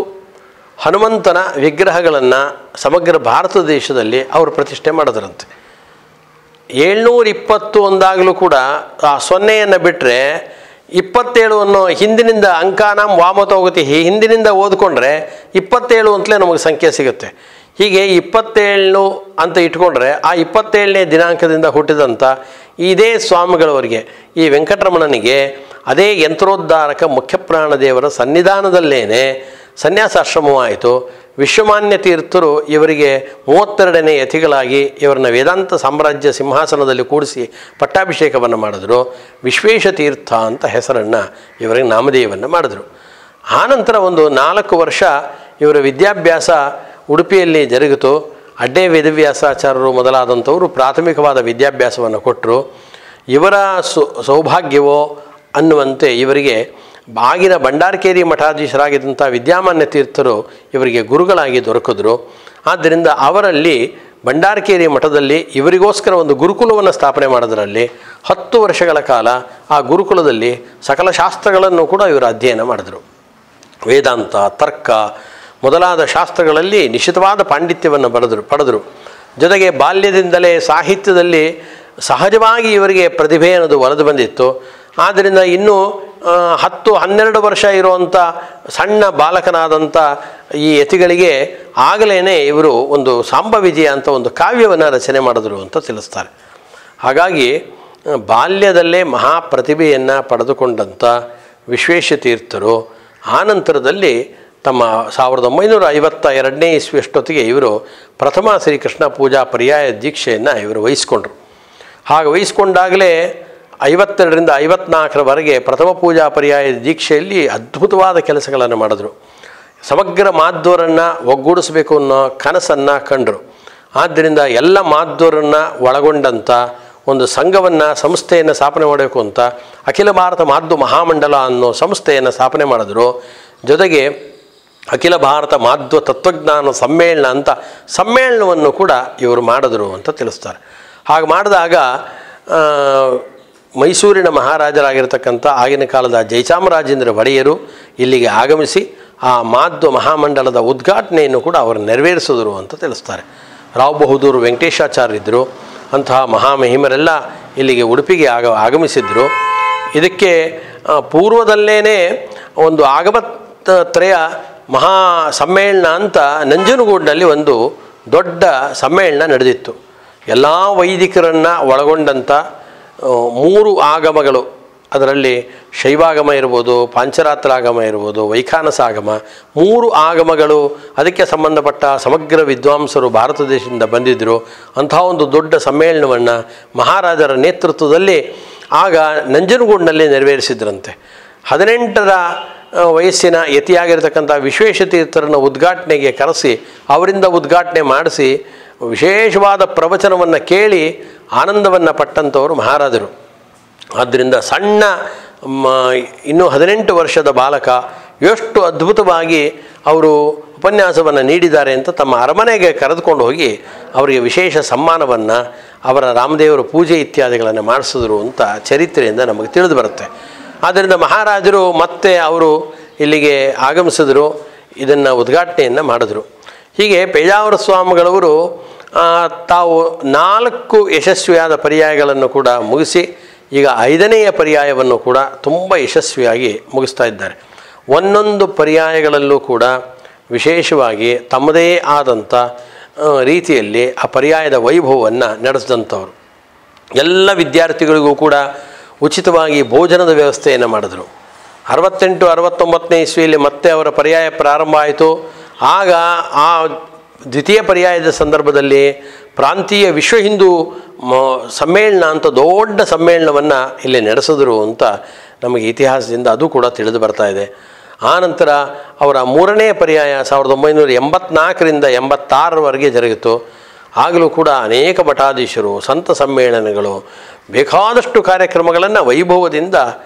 ಹನುಮಂತನ ವಿಗ್ರಹಗಳನ್ನು ಸಮಗ್ರ ಭಾರತ ದೇಶದಲ್ಲಿ ಅವರು ಪ್ರತಿಷ್ಠೆ ಮಾಡಿದ್ರಂತೆ. 720 ಅಂದಾಗಲೂ ಕೂಡ ಆ 0ಯನ್ನು ಬಿಟ್ಟರೆ 27 ಅನ್ನೋ ಹಿಂದಿನಿಂದ ಅಂಕಾನಾಂ ವಾಮತೋಗತಿ ಹಿಂದಿನಿಂದ ಓದ್ಕೊಂಡ್ರೆ 27 ಅಂತಲೇ ನಮಗೆ ಸಂಖ್ಯೆ ಸಿಗುತ್ತೆ. ಹೀಗೆ 27 ಅಂತ ಇಟ್ಕೊಂಡ್ರೆ ಆ 27ನೇ ದಿನಾಂಕದಿಂದ ಹುಟ್ಟಿದಂಥ ಇದೇ ಸ್ವಾಮಿಗಳವರಿಗೆ, ಈ ವೆಂಕಟರಮಣನಿಗೆ ಅದೇ ಯಂತ್ರೋದ್ಧಾರಕ ಮುಖ್ಯಪ್ರಾಣ ದೇವರ ಸನ್ನಿಧಾನದಲ್ಲೇನೆ ಸನ್ಯಾಸಾಶ್ರಮವಾಯಿತು. ವಿಶ್ವಮಾನ್ಯ ತೀರ್ಥರು ಇವರಿಗೆ 32ನೇ ಯತಿಗಳಾಗಿ ಇವರನ್ನ ವೇದಾಂತ ಸಾಮ್ರಾಜ್ಯ ಸಿಂಹಾಸನದಲ್ಲಿ ಕೂಡಿಸಿ ಪಟ್ಟಾಭಿಷೇಕವನ್ನು ಮಾಡಿದ್ರು. ವಿಶ್ವೇಶ ತೀರ್ಥ ಅಂತ ಹೆಸರನ್ನು ಇವರಿಗೆ ನಾಮಧೇಯವನ್ನು ಮಾಡಿದ್ರು. ಆನಂತರ ಒಂದು 4 ವರ್ಷ ಇವರ ವಿದ್ಯಾಭ್ಯಾಸ ಉಡುಪಿಯಲ್ಲಿ ಜರುಗಿತು. ಅಡ್ಡೆ ವೇದವ್ಯಾಸಾಚಾರ್ಯರು ಮೊದಲಾದಂಥವರು ಪ್ರಾಥಮಿಕವಾದ ವಿದ್ಯಾಭ್ಯಾಸವನ್ನು ಕೊಟ್ಟರು. ಇವರ ಸೌಭಾಗ್ಯವೋ ಅನ್ನುವಂತೆ ಇವರಿಗೆ ಆಗಿನ ಭಂಡಾರಕೇರಿ ಮಠಾಧೀಶರಾಗಿದ್ದಂಥ ವಿದ್ಯಾಮಾನ್ಯ ತೀರ್ಥರು ಇವರಿಗೆ ಗುರುಗಳಾಗಿ ದೊರಕಿದ್ರು. ಆದ್ದರಿಂದ ಅವರಲ್ಲಿ ಭಂಡಾರಕೇರಿ ಮಠದಲ್ಲಿ ಇವರಿಗೋಸ್ಕರ ಒಂದು ಗುರುಕುಲವನ್ನು ಸ್ಥಾಪನೆ ಮಾಡೋದರಲ್ಲಿ 10 ವರ್ಷಗಳ ಕಾಲ ಆ ಗುರುಕುಲದಲ್ಲಿ ಸಕಲ ಶಾಸ್ತ್ರಗಳನ್ನು ಕೂಡ ಇವರು ಅಧ್ಯಯನ ಮಾಡಿದರು. ವೇದಾಂತ, ತರ್ಕ ಮೊದಲಾದ ಶಾಸ್ತ್ರಗಳಲ್ಲಿ ನಿಶ್ಚಿತವಾದ ಪಾಂಡಿತ್ಯವನ್ನು ಪಡೆದರು. ಜೊತೆಗೆ ಬಾಲ್ಯದಿಂದಲೇ ಸಾಹಿತ್ಯದಲ್ಲಿ ಸಹಜವಾಗಿ ಇವರಿಗೆ ಪ್ರತಿಭೆ ಅನ್ನೋದು ಒಲಿದು ಬಂದಿತ್ತು. ಆದ್ದರಿಂದ ಇನ್ನೂ 10-12 ವರ್ಷ ಇರುವಂಥ ಸಣ್ಣ ಬಾಲಕನಾದಂಥ ಈ ಯತಿಗಳಿಗೆ ಆಗಲೇ ಇವರು ಒಂದು ಸಾಂಬ ವಿಜಯ ಅಂತ ಒಂದು ಕಾವ್ಯವನ್ನು ರಚನೆ ಮಾಡಿದ್ರು ಅಂತ ತಿಳಿಸ್ತಾರೆ. ಹಾಗಾಗಿ ಬಾಲ್ಯದಲ್ಲೇ ಮಹಾಪ್ರತಿಭೆಯನ್ನು ಪಡೆದುಕೊಂಡಂಥ ವಿಶ್ವೇಶ ತೀರ್ಥರು ಆನಂತರದಲ್ಲಿ ತಮ್ಮ 1952ನೇ ಇಸ್ವಿಯಷ್ಟೊತ್ತಿಗೆ ಇವರು ಪ್ರಥಮ ಶ್ರೀಕೃಷ್ಣ ಪೂಜಾ ಪರ್ಯಾಯ ದೀಕ್ಷೆಯನ್ನು ಇವರು ವಹಿಸ್ಕೊಂಡ್ರು. ಹಾಗೆ ವಹಿಸ್ಕೊಂಡಾಗಲೇ 52ರಿಂದ 54ರವರೆಗೆ ಪ್ರಥಮ ಪೂಜಾ ಪರ್ಯಾಯ ದೀಕ್ಷೆಯಲ್ಲಿ ಅದ್ಭುತವಾದ ಕೆಲಸಗಳನ್ನು ಮಾಡಿದ್ರು. ಸಮಗ್ರ ಮಾಧ್ವರನ್ನು ಒಗ್ಗೂಡಿಸಬೇಕು ಅನ್ನೋ ಕನಸನ್ನು ಕಂಡರು. ಆದ್ದರಿಂದ ಎಲ್ಲ ಮಾಧ್ವರನ್ನು ಒಳಗೊಂಡಂಥ ಒಂದು ಸಂಸ್ಥೆಯನ್ನು ಸ್ಥಾಪನೆ ಮಾಡಬೇಕು ಅಂತ ಅಖಿಲ ಭಾರತ ಮಾಧ್ವ ಮಹಾಮಂಡಲ ಅನ್ನೋ ಸಂಸ್ಥೆಯನ್ನು ಸ್ಥಾಪನೆ ಮಾಡಿದ್ರು. ಜೊತೆಗೆ ಅಖಿಲ ಭಾರತ ಮಾಧ್ವ ತತ್ವಜ್ಞಾನ ಸಮ್ಮೇಳನ ಅಂತ ಸಮ್ಮೇಳನವನ್ನು ಕೂಡ ಇವರು ಮಾಡಿದ್ರು ಅಂತ ತಿಳಿಸ್ತಾರೆ. ಹಾಗೆ ಮಾಡಿದಾಗ ಮೈಸೂರಿನ ಮಹಾರಾಜರಾಗಿರ್ತಕ್ಕಂಥ ಆಗಿನ ಕಾಲದ ಜಯಚಾಮರಾಜೇಂದ್ರ ಒಡೆಯರು ಇಲ್ಲಿಗೆ ಆಗಮಿಸಿ ಆ ಮಾಧ್ವ ಮಹಾಮಂಡಲದ ಉದ್ಘಾಟನೆಯನ್ನು ಕೂಡ ಅವರು ನೆರವೇರಿಸಿದ್ರು ಅಂತ ತಿಳಿಸ್ತಾರೆ. ರಾವ್ ಬಹದ್ದೂರ್ ವೆಂಕಟೇಶಾಚಾರ್ಯರಿದ್ದರು. ಅಂತಹ ಮಹಾಮಹಿಮರೆಲ್ಲ ಇಲ್ಲಿಗೆ ಉಡುಪಿಗೆ ಆಗಮಿಸಿದ್ರು. ಇದಕ್ಕೆ ಪೂರ್ವದಲ್ಲೇ ಒಂದು ಆಗಮತ್ರಯ ಮಹಾ ಸಮ್ಮೇಳನ ಅಂತ ನಂಜನಗೂಡಿನಲ್ಲಿ ಒಂದು ದೊಡ್ಡ ಸಮ್ಮೇಳನ ನಡೆದಿತ್ತು. ಎಲ್ಲ ವೈದಿಕರನ್ನು ಒಳಗೊಂಡಂಥ 3 ಆಗಮಗಳು, ಅದರಲ್ಲಿ ಶೈವಾಗಮ ಇರ್ಬೋದು, ಪಾಂಚರಾತ್ರಾಗಮ ಇರ್ಬೋದು, ವೈಖಾನಸಾಗಮ, 3 ಆಗಮಗಳು ಅದಕ್ಕೆ ಸಂಬಂಧಪಟ್ಟ ಸಮಗ್ರ ವಿದ್ವಾಂಸರು ಭಾರತ ದೇಶದಿಂದ ಬಂದಿದ್ದರು. ಅಂಥ ಒಂದು ದೊಡ್ಡ ಸಮ್ಮೇಳನವನ್ನು ಮಹಾರಾಜರ ನೇತೃತ್ವದಲ್ಲಿ ಆಗ ನಂಜನಗೂಡಿನಲ್ಲಿ ನೆರವೇರಿಸಿದ್ರಂತೆ. 18ರ ವಯಸ್ಸಿನ ಯತಿಯಾಗಿರ್ತಕ್ಕಂಥ ವಿಶ್ವೇಶ ತೀರ್ಥರನ್ನು ಉದ್ಘಾಟನೆಗೆ ಕರೆಸಿ ಅವರಿಂದ ಉದ್ಘಾಟನೆ ಮಾಡಿಸಿ ವಿಶೇಷವಾದ ಪ್ರವಚನವನ್ನು ಕೇಳಿ ಆನಂದವನ್ನು ಪಟ್ಟಂಥವರು ಮಹಾರಾಜರು. ಆದ್ದರಿಂದ ಸಣ್ಣ ಇನ್ನೂ 18 ವರ್ಷದ ಬಾಲಕ ಎಷ್ಟು ಅದ್ಭುತವಾಗಿ ಅವರು ಉಪನ್ಯಾಸವನ್ನು ನೀಡಿದ್ದಾರೆ ಅಂತ ತಮ್ಮ ಅರಮನೆಗೆ ಕರೆದುಕೊಂಡು ಹೋಗಿ ಅವರಿಗೆ ವಿಶೇಷ ಸನ್ಮಾನವನ್ನು, ಅವರ ರಾಮದೇವರ ಪೂಜೆ ಇತ್ಯಾದಿಗಳನ್ನು ಮಾಡಿಸಿದ್ರು ಅಂತ ಚರಿತ್ರೆಯಿಂದ ನಮಗೆ ತಿಳಿದು ಬರುತ್ತೆ. ಆದ್ದರಿಂದ ಮಹಾರಾಜರು ಮತ್ತೆ ಅವರು ಇಲ್ಲಿಗೆ ಆಗಮಿಸಿದ್ರು, ಇದನ್ನು ಉದ್ಘಾಟನೆಯನ್ನು ಮಾಡಿದ್ರು. ಹೀಗೆ ಪೇಜಾವರ ಸ್ವಾಮಿಗಳವರು ತಾವು 4 ಯಶಸ್ವಿಯಾದ ಪರ್ಯಾಯಗಳನ್ನು ಕೂಡ ಮುಗಿಸಿ ಈಗ 5ನೆಯ ಪರ್ಯಾಯವನ್ನು ಕೂಡ ತುಂಬ ಯಶಸ್ವಿಯಾಗಿ ಮುಗಿಸ್ತಾ ಇದ್ದಾರೆ. ಒಂದೊಂದು ಪರ್ಯಾಯಗಳಲ್ಲೂ ಕೂಡ ವಿಶೇಷವಾಗಿ ತಮ್ಮದೇ ಆದಂಥ ರೀತಿಯಲ್ಲಿ ಆ ಪರ್ಯಾಯದ ವೈಭವವನ್ನು ನಡೆಸಿದಂಥವ್ರು. ಎಲ್ಲ ವಿದ್ಯಾರ್ಥಿಗಳಿಗೂ ಕೂಡ ಉಚಿತವಾಗಿ ಭೋಜನದ ವ್ಯವಸ್ಥೆಯನ್ನು ಮಾಡಿದ್ರು. 68-69ನೇ ಇಸ್ವಿಯಲ್ಲಿ ಮತ್ತೆ ಅವರ ಪರ್ಯಾಯ ಪ್ರಾರಂಭ ಆಯಿತು. ಆಗ ಆ ದ್ವಿತೀಯ ಪರ್ಯಾಯದ ಸಂದರ್ಭದಲ್ಲಿ ಪ್ರಾಂತೀಯ ವಿಶ್ವ ಹಿಂದೂ ಸಮ್ಮೇಳನ ಅಂತ ದೊಡ್ಡ ಸಮ್ಮೇಳನವನ್ನು ಇಲ್ಲಿ ನಡೆಸಿದ್ರು ಅಂತ ನಮಗೆ ಇತಿಹಾಸದಿಂದ ಅದು ಕೂಡ ತಿಳಿದು ಬರ್ತಾ ಇದೆ. ಆನಂತರ ಅವರ 3ನೇ ಪರ್ಯಾಯ 1984ರಿಂದ 86ರವರೆಗೆ ಜರುಗಿತು. ಆಗಲೂ ಕೂಡ ಅನೇಕ ಮಠಾಧೀಶರು, ಸಂತ ಸಮ್ಮೇಳನಗಳು, ಬೇಕಾದಷ್ಟು ಕಾರ್ಯಕ್ರಮಗಳನ್ನು ವೈಭವದಿಂದ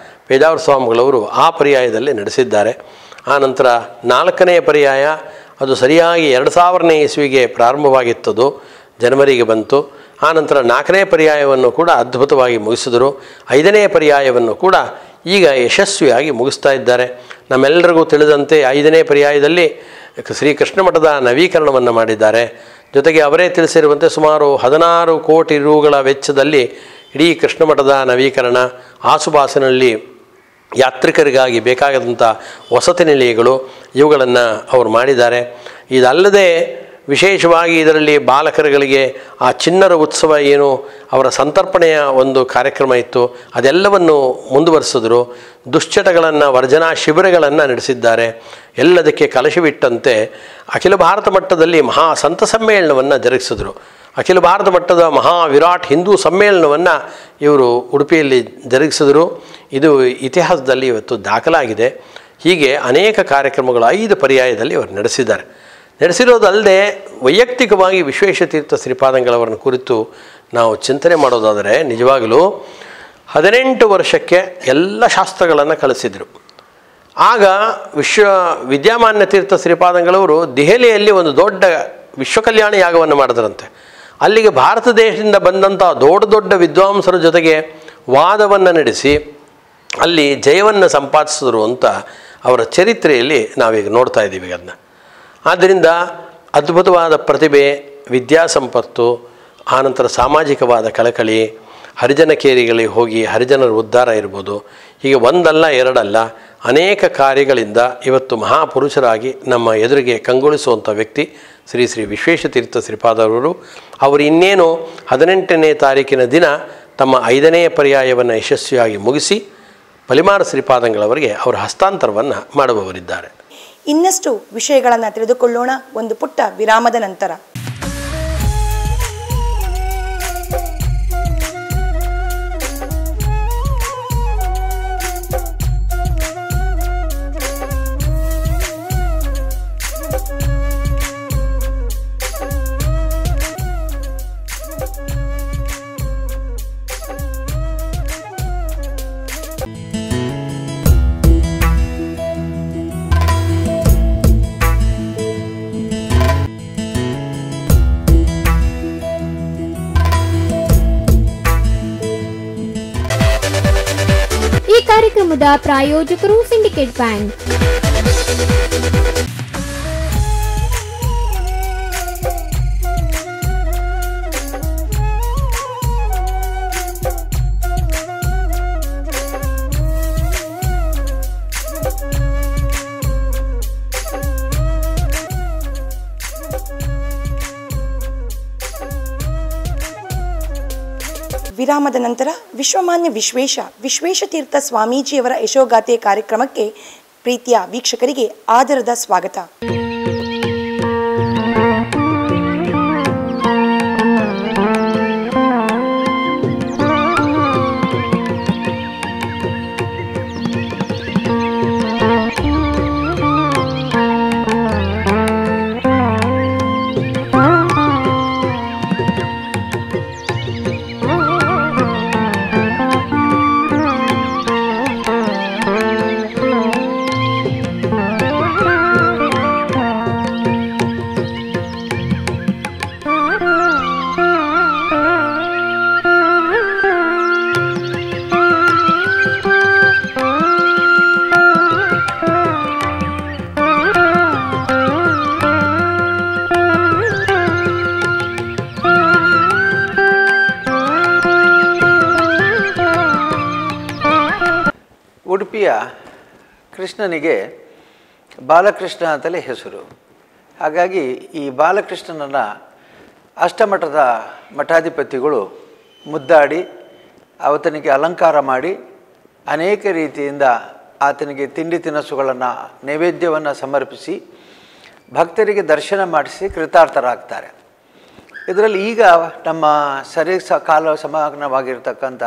ಪೇಜಾವರ ಸ್ವಾಮಿಗಳವರು ಆ ಪರ್ಯಾಯದಲ್ಲಿ ನಡೆಸಿದ್ದಾರೆ. ಆನಂತರ 4ನೇ ಪರ್ಯಾಯ ಅದು ಸರಿಯಾಗಿ 2000ನೇ ಇಸ್ವಿಗೆ ಪ್ರಾರಂಭವಾಗಿತ್ತದು, ಜನವರಿಗೆ ಬಂತು. ಆನಂತರ 4ನೇ ಪರ್ಯಾಯವನ್ನು ಕೂಡ ಅದ್ಭುತವಾಗಿ ಮುಗಿಸಿದರು. 5ನೇ ಪರ್ಯಾಯವನ್ನು ಕೂಡ ಈಗ ಯಶಸ್ವಿಯಾಗಿ ಮುಗಿಸ್ತಾ ಇದ್ದಾರೆ. ನಮ್ಮೆಲ್ಲರಿಗೂ ತಿಳಿದಂತೆ 5ನೇ ಪರ್ಯಾಯದಲ್ಲಿ ಶ್ರೀಕೃಷ್ಣ ಮಠದ ನವೀಕರಣವನ್ನು ಮಾಡಿದ್ದಾರೆ. ಜೊತೆಗೆ ಅವರೇ ತಿಳಿಸಿರುವಂತೆ ಸುಮಾರು 16 ಕೋಟಿ ರೂಗಳ ವೆಚ್ಚದಲ್ಲಿ ಇಡೀ ಕೃಷ್ಣ ಮಠದ ನವೀಕರಣ, ಆಸುಪಾಸಿನಲ್ಲಿ ಯಾತ್ರಿಕರಿಗಾಗಿ ಬೇಕಾದಂಥ ವಸತಿ ನಿಲಯಗಳು ಇವುಗಳನ್ನು ಅವರು ಮಾಡಿದ್ದಾರೆ. ಇದಲ್ಲದೆ ವಿಶೇಷವಾಗಿ ಇದರಲ್ಲಿ ಬಾಲಕರುಗಳಿಗೆ ಆ ಚಿಣ್ಣರ ಉತ್ಸವ ಏನು ಅವರ ಸಂತರ್ಪಣೆಯ ಒಂದು ಕಾರ್ಯಕ್ರಮ ಇತ್ತು, ಅದೆಲ್ಲವನ್ನು ಮುಂದುವರಿಸಿದ್ರು. ದುಶ್ಚಟಗಳನ್ನು ವರ್ಜನಾ ಶಿಬಿರಗಳನ್ನು ನಡೆಸಿದ್ದಾರೆ. ಎಲ್ಲದಕ್ಕೆ ಕಲಶವಿಟ್ಟಂತೆ ಅಖಿಲ ಭಾರತ ಮಟ್ಟದಲ್ಲಿ ಮಹಾ ಸಂತ ಸಮ್ಮೇಳನವನ್ನು ಜರುಗಿಸಿದ್ರು. ಅಖಿಲ ಭಾರತ ಮಟ್ಟದ ಮಹಾ ವಿರಾಟ್ ಹಿಂದೂ ಸಮ್ಮೇಳನವನ್ನು ಇವರು ಉಡುಪಿಯಲ್ಲಿ ಜರುಗಿಸಿದ್ರು. ಇದು ಇತಿಹಾಸದಲ್ಲಿ ಇವತ್ತು ದಾಖಲಾಗಿದೆ. ಹೀಗೆ ಅನೇಕ ಕಾರ್ಯಕ್ರಮಗಳು 5 ಪರ್ಯಾಯದಲ್ಲಿ ಅವರು ನಡೆಸಿರೋದಲ್ಲದೆ ವೈಯಕ್ತಿಕವಾಗಿ ವಿಶ್ವೇಶತೀರ್ಥ ಶ್ರೀಪಾದಂಗಳವರನ್ನು ಕುರಿತು ನಾವು ಚಿಂತನೆ ಮಾಡೋದಾದರೆ ನಿಜವಾಗಲೂ 18 ವರ್ಷಕ್ಕೆ ಎಲ್ಲ ಶಾಸ್ತ್ರಗಳನ್ನು ಕಲಿಸಿದರು. ಆಗ ವಿದ್ಯಾಮಾನ್ಯ ತೀರ್ಥ ಶ್ರೀಪಾದಂಗಳವರು ದೆಹಲಿಯಲ್ಲಿ ಒಂದು ದೊಡ್ಡ ವಿಶ್ವಕಲ್ಯಾಣ ಯಾಗವನ್ನು ಮಾಡಿದ್ರಂತೆ. ಅಲ್ಲಿಗೆ ಭಾರತ ದೇಶದಿಂದ ಬಂದಂಥ ದೊಡ್ಡ ದೊಡ್ಡ ವಿದ್ವಾಂಸರ ಜೊತೆಗೆ ವಾದವನ್ನು ನಡೆಸಿ ಅಲ್ಲಿ ಜಯವನ್ನು ಸಂಪಾದಿಸಿದ್ರು ಅಂತ ಅವರ ಚರಿತ್ರೆಯಲ್ಲಿ ನಾವೀಗ ನೋಡ್ತಾ ಇದ್ದೀವಿ ಅದನ್ನ. ಆದ್ದರಿಂದ ಅದ್ಭುತವಾದ ಪ್ರತಿಭೆ, ವಿದ್ಯಾಸಂಪತ್ತು, ಆನಂತರ ಸಾಮಾಜಿಕವಾದ ಕಳಕಳಿ, ಹರಿಜನ ಕೇರಿಗಳಿಗೆ ಹೋಗಿ ಹರಿಜನರ ಉದ್ಧಾರ ಇರ್ಬೋದು, ಹೀಗೆ ಒಂದಲ್ಲ ಎರಡಲ್ಲ ಅನೇಕ ಕಾರ್ಯಗಳಿಂದ ಇವತ್ತು ಮಹಾಪುರುಷರಾಗಿ ನಮ್ಮ ಎದುರಿಗೆ ಕಂಗೊಳಿಸುವಂಥ ವ್ಯಕ್ತಿ ಶ್ರೀ ಶ್ರೀ ವಿಶ್ವೇಶತೀರ್ಥ ಶ್ರೀಪಾದರವರು. ಅವರು ಇನ್ನೇನು 18ನೇ ತಾರೀಕಿನ ದಿನ ತಮ್ಮ 5ನೇ ಪರ್ಯಾಯವನ್ನು ಯಶಸ್ವಿಯಾಗಿ ಮುಗಿಸಿ ಪಲಿಮಾರ ಶ್ರೀಪಾದಂಗಳವರಿಗೆ ಅವರ ಹಸ್ತಾಂತರವನ್ನು ಮಾಡುವವರಿದ್ದಾರೆ. ಇನ್ನಷ್ಟು ವಿಷಯಗಳನ್ನು ತಿಳಿದುಕೊಳ್ಳೋಣ ಒಂದು ಪುಟ್ಟ ವಿರಾಮದ ನಂತರ. ಈ ಕಾರ್ಯಕ್ರಮದ ಪ್ರಾಯೋಜಕರು ಸಿಂಡಿಕೇಟ್ ಬ್ಯಾಂಕ್. ವಿರಾಮದ ನಂತರ ವಿಶ್ವಮಾನ್ಯ ವಿಶ್ವೇಶತೀರ್ಥ ಸ್ವಾಮೀಜಿಯವರ ಯಶೋಗಾಥೆ ಕಾರ್ಯಕ್ರಮಕ್ಕೆ ಪ್ರೀತಿಯ ವೀಕ್ಷಕರಿಗೆ ಆದರದ ಸ್ವಾಗತ. ಉಡುಪಿಯ ಕೃಷ್ಣನಿಗೆ ಬಾಲಕೃಷ್ಣ ಅಂತಲೇ ಹೆಸರು. ಹಾಗಾಗಿ ಈ ಬಾಲಕೃಷ್ಣನನ್ನು ಅಷ್ಟಮಠದ ಮಠಾಧಿಪತಿಗಳು ಮುದ್ದಾಡಿ ಆತನಿಗೆ ಅಲಂಕಾರ ಮಾಡಿ ಅನೇಕ ರೀತಿಯಿಂದ ಆತನಿಗೆ ತಿಂಡಿ ತಿನಿಸುಗಳನ್ನು ನೈವೇದ್ಯವನ್ನು ಸಮರ್ಪಿಸಿ ಭಕ್ತರಿಗೆ ದರ್ಶನ ಮಾಡಿಸಿ ಕೃತಾರ್ಥರಾಗ್ತಾರೆ. ಇದರಲ್ಲಿ ಈಗ ನಮ್ಮ ಕಾಲ ಸಮಾಗಮವಾಗಿರ್ತಕ್ಕಂಥ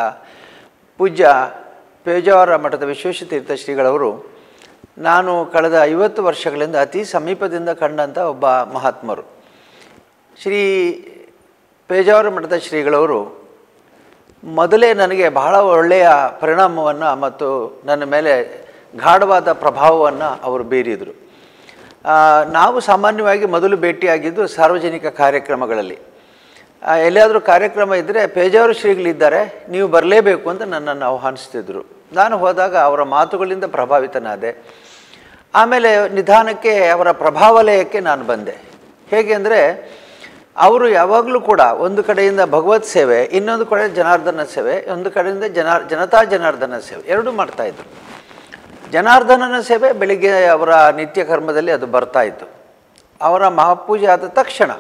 ಪೂಜ್ಯ ಪೇಜಾವರ ಮಠದ ವಿಶ್ವೇಶತೀರ್ಥ ಶ್ರೀಗಳವರು ನಾನು ಕಳೆದ 50 ವರ್ಷಗಳಿಂದ ಅತಿ ಸಮೀಪದಿಂದ ಕಂಡಂಥ ಒಬ್ಬ ಮಹಾತ್ಮರು. ಶ್ರೀ ಪೇಜಾವರ ಮಠದ ಶ್ರೀಗಳವರು ಮೊದಲೇ ನನಗೆ ಬಹಳ ಒಳ್ಳೆಯ ಪರಿಣಾಮವನ್ನು ಮತ್ತು ನನ್ನ ಮೇಲೆ ಗಾಢವಾದ ಪ್ರಭಾವವನ್ನು ಅವರು ಬೀರಿದರು. ನಾವು ಸಾಮಾನ್ಯವಾಗಿ ಮೊದಲು ಭೇಟಿಯಾಗಿದ್ದು ಸಾರ್ವಜನಿಕ ಕಾರ್ಯಕ್ರಮಗಳಲ್ಲಿ. ಎಲ್ಲಿಯಾದರೂ ಕಾರ್ಯಕ್ರಮ ಇದ್ದರೆ ಪೇಜಾವರ ಶ್ರೀಗಳಿದ್ದಾರೆ, ನೀವು ಬರಲೇಬೇಕು ಅಂತ ನನ್ನನ್ನು ಆಹ್ವಾನಿಸ್ತಿದ್ರು. ನಾನು ಹೋದಾಗ ಅವರ ಮಾತುಗಳಿಂದ ಪ್ರಭಾವಿತನಾದೆ. ಆಮೇಲೆ ನಿಧಾನಕ್ಕೆ ಅವರ ಪ್ರಭಾವಲಯಕ್ಕೆ ನಾನು ಬಂದೆ. ಹೇಗೆ ಅಂದರೆ ಅವರು ಯಾವಾಗಲೂ ಕೂಡ ಒಂದು ಕಡೆಯಿಂದ ಭಗವತ್ ಸೇವೆ, ಇನ್ನೊಂದು ಕಡೆ ಜನಾರ್ದನ ಸೇವೆ, ಒಂದು ಕಡೆಯಿಂದ ಜನತಾ ಜನಾರ್ದನ ಸೇವೆ ಎರಡೂ ಮಾಡ್ತಾಯಿದ್ರು. ಜನಾರ್ದನನ ಸೇವೆ ಬೆಳಿಗ್ಗೆ ಅವರ ನಿತ್ಯ ಕರ್ಮದಲ್ಲಿ ಅದು ಬರ್ತಾಯಿತ್ತು. ಅವರ ಮಹಾಪೂಜೆ ಆದ ತಕ್ಷಣ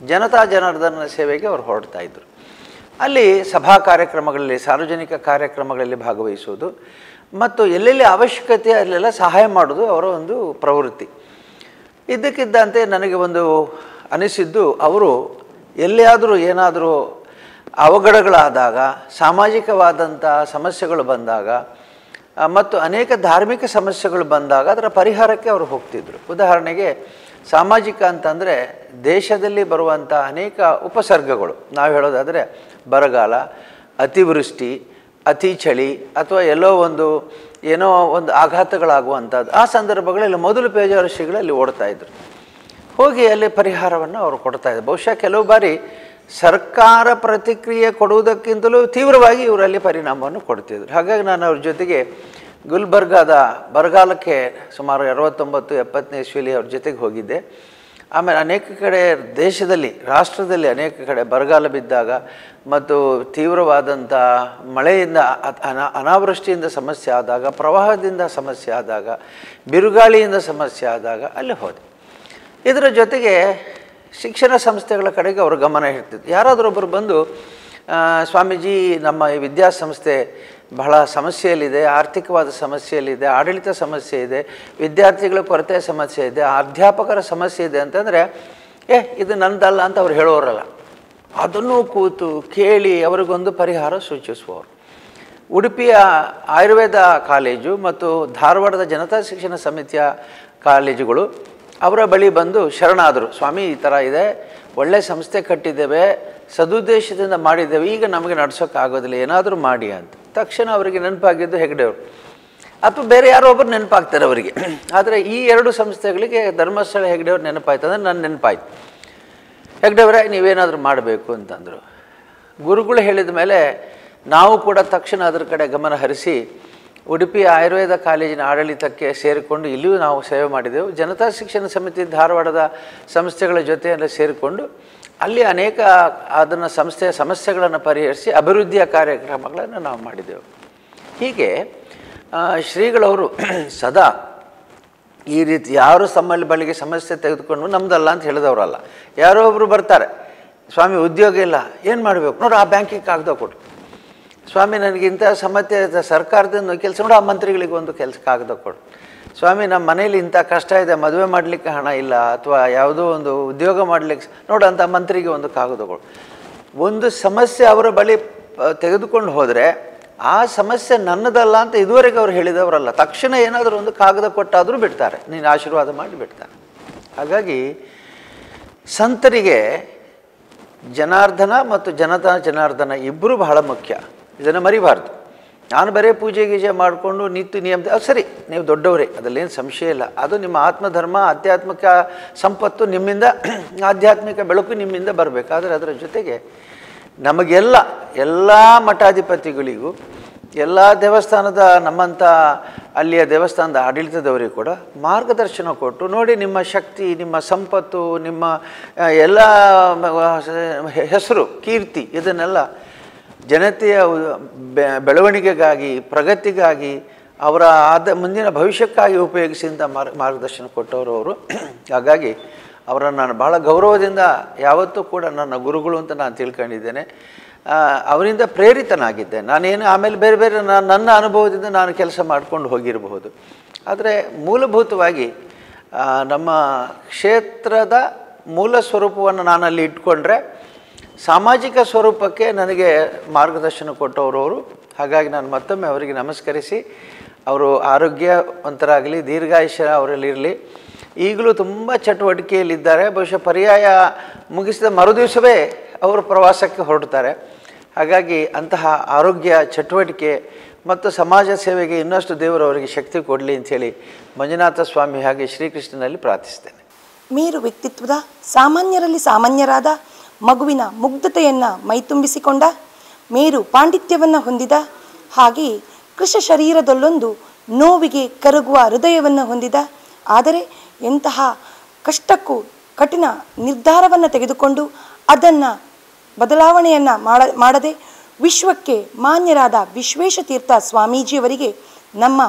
ಜನತಾ ಜನಾರ್ದನ ಸೇವೆಗೆ ಅವರು ಹೊರಡ್ತಾಯಿದ್ರು. ಅಲ್ಲಿ ಸಭಾ ಕಾರ್ಯಕ್ರಮಗಳಲ್ಲಿ, ಸಾರ್ವಜನಿಕ ಕಾರ್ಯಕ್ರಮಗಳಲ್ಲಿ ಭಾಗವಹಿಸುವುದು ಮತ್ತು ಎಲ್ಲೆಲ್ಲಿ ಅವಶ್ಯಕತೆ ಅಲ್ಲೆಲ್ಲ ಸಹಾಯ ಮಾಡೋದು ಅವರ ಒಂದು ಪ್ರವೃತ್ತಿ. ಇದ್ದಕ್ಕಿದ್ದಂತೆ ನನಗೆ ಒಂದು ಅನಿಸಿದ್ದು, ಅವರು ಎಲ್ಲಿಯಾದರೂ ಏನಾದರೂ ಅವಘಡಗಳಾದಾಗ, ಸಾಮಾಜಿಕವಾದಂಥ ಸಮಸ್ಯೆಗಳು ಬಂದಾಗ ಮತ್ತು ಅನೇಕ ಧಾರ್ಮಿಕ ಸಮಸ್ಯೆಗಳು ಬಂದಾಗ ಅದರ ಪರಿಹಾರಕ್ಕೆ ಅವರು ಹೋಗ್ತಿದ್ರು. ಉದಾಹರಣೆಗೆ ಸಾಮಾಜಿಕ ಅಂತಂದರೆ ದೇಶದಲ್ಲಿ ಬರುವಂಥ ಅನೇಕ ಉಪಸರ್ಗಗಳು, ನಾವು ಹೇಳೋದಾದರೆ ಬರಗಾಲ, ಅತಿವೃಷ್ಟಿ, ಅತಿ ಚಳಿ ಅಥವಾ ಏನೋ ಒಂದು ಆಘಾತಗಳಾಗುವಂಥದ್ದು, ಆ ಸಂದರ್ಭಗಳಲ್ಲಿ ಮೊದಲು ಪೇಜಾವರ ಶ್ರೀಗಳಲ್ಲಿ ಓಡ್ತಾಯಿದ್ರು. ಹೋಗಿ ಅಲ್ಲಿ ಪರಿಹಾರವನ್ನು ಅವರು ಕೊಡ್ತಾಯಿದ್ರು. ಬಹುಶಃ ಕೆಲವು ಬಾರಿ ಸರ್ಕಾರ ಪ್ರತಿಕ್ರಿಯೆ ಕೊಡುವುದಕ್ಕಿಂತಲೂ ತೀವ್ರವಾಗಿ ಇವರಲ್ಲಿ ಪರಿಣಾಮವನ್ನು ಕೊಡ್ತಿದ್ರು. ಹಾಗಾಗಿ ನಾನು ಅವ್ರ ಜೊತೆಗೆ ಗುಲ್ಬರ್ಗಾದ ಬರಗಾಲಕ್ಕೆ ಸುಮಾರು 69-70ನೇ ಇಸ್ವಿಲಿ ಅವ್ರ ಜೊತೆಗೆ ಹೋಗಿದ್ದೆ. ಆಮೇಲೆ ಅನೇಕ ಕಡೆ ದೇಶದಲ್ಲಿ, ರಾಷ್ಟ್ರದಲ್ಲಿ ಅನೇಕ ಕಡೆ ಬರಗಾಲ ಬಿದ್ದಾಗ ಮತ್ತು ತೀವ್ರವಾದಂಥ ಮಳೆಯಿಂದ ಅನಾವೃಷ್ಟಿಯಿಂದ ಸಮಸ್ಯೆ ಆದಾಗ, ಪ್ರವಾಹದಿಂದ ಸಮಸ್ಯೆ ಆದಾಗ, ಬಿರುಗಾಳಿಯಿಂದ ಸಮಸ್ಯೆ ಆದಾಗ ಅಲ್ಲಿ ಹೋದೆ. ಇದರ ಜೊತೆಗೆ ಶಿಕ್ಷಣ ಸಂಸ್ಥೆಗಳ ಕಡೆಗೆ ಅವರು ಗಮನ ಇರ್ತಿತ್ತು. ಯಾರಾದರೂ ಒಬ್ಬರು ಬಂದು, ಸ್ವಾಮೀಜಿ ನಮ್ಮ ಈ ವಿದ್ಯಾಸಂಸ್ಥೆ ಬಹಳ ಸಮಸ್ಯೆಯಲ್ಲಿದೆ, ಆರ್ಥಿಕವಾದ ಸಮಸ್ಯೆಯಲ್ಲಿದೆ, ಆಡಳಿತ ಸಮಸ್ಯೆ ಇದೆ, ವಿದ್ಯಾರ್ಥಿಗಳ ಕೊರತೆ ಸಮಸ್ಯೆ ಇದೆ, ಅಧ್ಯಾಪಕರ ಸಮಸ್ಯೆ ಇದೆ ಅಂತಂದರೆ, ಇದು ನನ್ನದಲ್ಲ ಅಂತ ಅವ್ರು ಹೇಳೋರಲ್ಲ. ಅದನ್ನು ಕೂತು ಕೇಳಿ ಅವರಿಗೊಂದು ಪರಿಹಾರ ಸೂಚಿಸುವವರು. ಉಡುಪಿಯ ಆಯುರ್ವೇದ ಕಾಲೇಜು ಮತ್ತು ಧಾರವಾಡದ ಜನತಾ ಶಿಕ್ಷಣ ಸಮಿತಿಯ ಕಾಲೇಜುಗಳು ಅವರ ಬಳಿ ಬಂದು ಶರಣಾದರು. ಸ್ವಾಮಿ, ಈ ಥರ ಇದೆ, ಒಳ್ಳೆಯ ಸಂಸ್ಥೆ ಕಟ್ಟಿದ್ದೇವೆ, ಸದುದ್ದೇಶದಿಂದ ಮಾಡಿದ್ದೇವೆ, ಈಗ ನಮಗೆ ನಡ್ಸೋಕ್ಕಾಗೋದಿಲ್ಲ, ಏನಾದರೂ ಮಾಡಿ ಅಂತ. ತಕ್ಷಣ ಅವರಿಗೆ ನೆನಪಾಗಿದ್ದು ಹೆಗ್ಡೆಯವರು ಅಥವಾ ಬೇರೆ ಯಾರೋ ಒಬ್ಬರು ನೆನಪಾಗ್ತಾರೆ ಅವರಿಗೆ. ಆದರೆ ಈ ಎರಡು ಸಂಸ್ಥೆಗಳಿಗೆ ಧರ್ಮಸ್ಥಳ ಹೆಗ್ಡೆಯವ್ರು ನೆನಪಾಯ್ತು ಅಂದರೆ ನನ್ನ ನೆನಪಾಯ್ತು. ಹೆಗ್ಡೆಯವರೇ, ನೀವೇನಾದರೂ ಮಾಡಬೇಕು ಅಂತಂದರು. ಗುರುಗಳು ಹೇಳಿದ ಮೇಲೆ ನಾವು ಕೂಡ ತಕ್ಷಣ ಅದರ ಕಡೆ ಗಮನ ಹರಿಸಿ ಉಡುಪಿ ಆಯುರ್ವೇದ ಕಾಲೇಜಿನ ಆಡಳಿತಕ್ಕೆ ಸೇರಿಕೊಂಡು ಇಲ್ಲಿಯೂ ನಾವು ಸೇವೆ ಮಾಡಿದೆವು. ಜನತಾ ಶಿಕ್ಷಣ ಸಮಿತಿ ಧಾರವಾಡದ ಸಂಸ್ಥೆಗಳ ಜೊತೆಯಲ್ಲಿ ಸೇರಿಕೊಂಡು ಅಲ್ಲಿ ಅನೇಕ ಅದನ್ನು ಸಂಸ್ಥೆಯ ಸಮಸ್ಯೆಗಳನ್ನು ಪರಿಹರಿಸಿ ಅಭಿವೃದ್ಧಿಯ ಕಾರ್ಯಕ್ರಮಗಳನ್ನು ನಾವು ಮಾಡಿದೆವು. ಹೀಗೆ ಶ್ರೀಗಳವರು ಸದಾ ಈ ರೀತಿ ಯಾರು ತಮ್ಮಲ್ಲಿ ಬಳಿಗೆ ಸಮಸ್ಯೆ ತೆಗೆದುಕೊಂಡು ನಮ್ಮದಲ್ಲ ಅಂತ ಹೇಳಿದವರಲ್ಲ. ಯಾರೋ ಒಬ್ಬರು ಬರ್ತಾರೆ, ಸ್ವಾಮಿ ಉದ್ಯೋಗ ಇಲ್ಲ, ಏನು ಮಾಡಬೇಕು ನೋಡು, ಆ ಬ್ಯಾಂಕಿಗೆ ಕಾಗದ ಕೊಡು. ಸ್ವಾಮಿ ನನಗೆ ಇಂಥ ಸಮಸ್ಯೆ ಸರ್ಕಾರದಿಂದ ಕೆಲಸ ನೋಡು, ಆ ಮಂತ್ರಿಗಳಿಗೆ ಒಂದು ಕೆಲಸ ಕಾಗದ ಕೊಡು. ಸ್ವಾಮಿ ನಮ್ಮ ಮನೇಲಿ ಇಂಥ ಕಷ್ಟ ಇದೆ, ಮದುವೆ ಮಾಡಲಿಕ್ಕೆ ಹಣ ಇಲ್ಲ, ಅಥವಾ ಯಾವುದೋ ಒಂದು ಉದ್ಯೋಗ ಮಾಡಲಿಕ್ಕೆ ನೋಡು ಅಂತ ಮಂತ್ರಿಗೆ ಒಂದು ಕಾಗದ ಕೊಡು. ಒಂದು ಸಮಸ್ಯೆ ಅವರ ಬಳಿ ತೆಗೆದುಕೊಂಡು ಹೋದರೆ ಆ ಸಮಸ್ಯೆ ನನ್ನದಲ್ಲ ಅಂತ ಇದುವರೆಗೆ ಅವ್ರು ಹೇಳಿದವರಲ್ಲ. ತಕ್ಷಣ ಏನಾದರೂ ಒಂದು ಕಾಗದ ಕೊಟ್ಟಾದರೂ ಬಿಡ್ತಾರೆ, ನೀನು ಆಶೀರ್ವಾದ ಮಾಡಿ ಬಿಡ್ತಾರೆ. ಹಾಗಾಗಿ ಸಂತರಿಗೆ ಜನಾರ್ದನ ಮತ್ತು ಜನತಾ ಜನಾರ್ದನ ಇಬ್ಬರು ಬಹಳ ಮುಖ್ಯ. ಇದನ್ನು ಮರಿಬಾರ್ದು. ನಾನು ಬರೀ ಪೂಜೆ ಗೀಜೆ ಮಾಡಿಕೊಂಡು ನಿಂತು ನಿಯಮ, ಅದು ಸರಿ, ನೀವು ದೊಡ್ಡವರೇ, ಅದರಲ್ಲೇನು ಸಂಶಯ ಇಲ್ಲ. ಅದು ನಿಮ್ಮ ಆತ್ಮಧರ್ಮ, ಆಧ್ಯಾತ್ಮಿಕ ಸಂಪತ್ತು ನಿಮ್ಮಿಂದ, ಆಧ್ಯಾತ್ಮಿಕ ಬೆಳಕು ನಿಮ್ಮಿಂದ ಬರಬೇಕು. ಆದರೆ ಅದರ ಜೊತೆಗೆ ಎಲ್ಲ ಮಠಾಧಿಪತಿಗಳಿಗೂ, ಎಲ್ಲ ದೇವಸ್ಥಾನದ ನಮ್ಮಂಥ ಅಲ್ಲಿಯ ದೇವಸ್ಥಾನದ ಆಡಳಿತದವರಿಗೂ ಕೂಡ ಮಾರ್ಗದರ್ಶನ ಕೊಟ್ಟು, ನೋಡಿ ನಿಮ್ಮ ಶಕ್ತಿ, ನಿಮ್ಮ ಸಂಪತ್ತು, ನಿಮ್ಮ ಎಲ್ಲ ಹೆಸರು, ಕೀರ್ತಿ, ಇದನ್ನೆಲ್ಲ ಜನತೆಯ ಬೆಳವಣಿಗೆಗಾಗಿ, ಪ್ರಗತಿಗಾಗಿ, ಅವರ ಮುಂದಿನ ಭವಿಷ್ಯಕ್ಕಾಗಿ ಉಪಯೋಗಿಸಿ ಅಂತ ಮಾರ್ಗದರ್ಶನ ಕೊಟ್ಟವರು ಅವರು. ಹಾಗಾಗಿ ಅವರನ್ನು ನಾನು ಭಾಳ ಗೌರವದಿಂದ ಯಾವತ್ತೂ ಕೂಡ ನನ್ನ ಗುರುಗಳು ಅಂತ ನಾನು ತಿಳ್ಕೊಂಡಿದ್ದೇನೆ. ಅವರಿಂದ ಪ್ರೇರಿತನಾಗಿದ್ದೆ. ನಾನೇನು ಆಮೇಲೆ ಬೇರೆ ಬೇರೆ ನನ್ನ ಅನುಭವದಿಂದ ನಾನು ಕೆಲಸ ಮಾಡ್ಕೊಂಡು ಹೋಗಿರಬಹುದು. ಆದರೆ ಮೂಲಭೂತವಾಗಿ ನಮ್ಮ ಕ್ಷೇತ್ರದ ಮೂಲ ಸ್ವರೂಪವನ್ನು ನಾನಲ್ಲಿ ಇಟ್ಕೊಂಡ್ರೆ ಸಾಮಾಜಿಕ ಸ್ವರೂಪಕ್ಕೆ ನನಗೆ ಮಾರ್ಗದರ್ಶನ ಕೊಟ್ಟವರು. ಹಾಗಾಗಿ ನಾನು ಮತ್ತೊಮ್ಮೆ ಅವರಿಗೆ ನಮಸ್ಕರಿಸಿ, ಅವರು ಆರೋಗ್ಯವಂತರಾಗಲಿ, ದೀರ್ಘಾಯುಷ್ಯ ಅವರಲ್ಲಿರಲಿ. ಈಗಲೂ ತುಂಬ ಚಟುವಟಿಕೆಯಲ್ಲಿದ್ದಾರೆ. ಬಹುಶಃ ಪರ್ಯಾಯ ಮುಗಿಸಿದ ಮರುದಿವಸವೇ ಅವರು ಪ್ರವಾಸಕ್ಕೆ ಹೊರಡ್ತಾರೆ. ಹಾಗಾಗಿ ಅಂತಹ ಆರೋಗ್ಯ, ಚಟುವಟಿಕೆ ಮತ್ತು ಸಮಾಜ ಸೇವೆಗೆ ಇನ್ನಷ್ಟು ದೇವರು ಅವರಿಗೆ ಶಕ್ತಿ ಕೊಡಲಿ ಅಂಥೇಳಿ ಮಂಜುನಾಥ ಸ್ವಾಮಿ ಹಾಗೆ ಶ್ರೀಕೃಷ್ಣನಲ್ಲಿ ಪ್ರಾರ್ಥಿಸ್ತೇನೆ. ಮೇರು ವ್ಯಕ್ತಿತ್ವದ, ಸಾಮಾನ್ಯರಲ್ಲಿ ಸಾಮಾನ್ಯರಾದ ಮಗುವಿನ ಮುಗ್ಧತೆಯನ್ನು ಮೈತುಂಬಿಸಿಕೊಂಡ, ಮೇರು ಪಾಂಡಿತ್ಯವನ್ನು ಹೊಂದಿದ, ಹಾಗೆಯೇ ಕೃಷ ಶರೀರದಲ್ಲೊಂದು ನೋವಿಗೆ ಕರಗುವ ಹೃದಯವನ್ನು ಹೊಂದಿದ, ಆದರೆ ಎಂತಹ ಕಷ್ಟಕ್ಕೂ ಕಠಿಣ ನಿರ್ಧಾರವನ್ನು ತೆಗೆದುಕೊಂಡು ಅದನ್ನು ಬದಲಾವಣೆಯನ್ನು ಮಾಡದೆ ವಿಶ್ವಕ್ಕೆ ಮಾನ್ಯರಾದ ವಿಶ್ವೇಶತೀರ್ಥ ಸ್ವಾಮೀಜಿಯವರಿಗೆ ನಮ್ಮ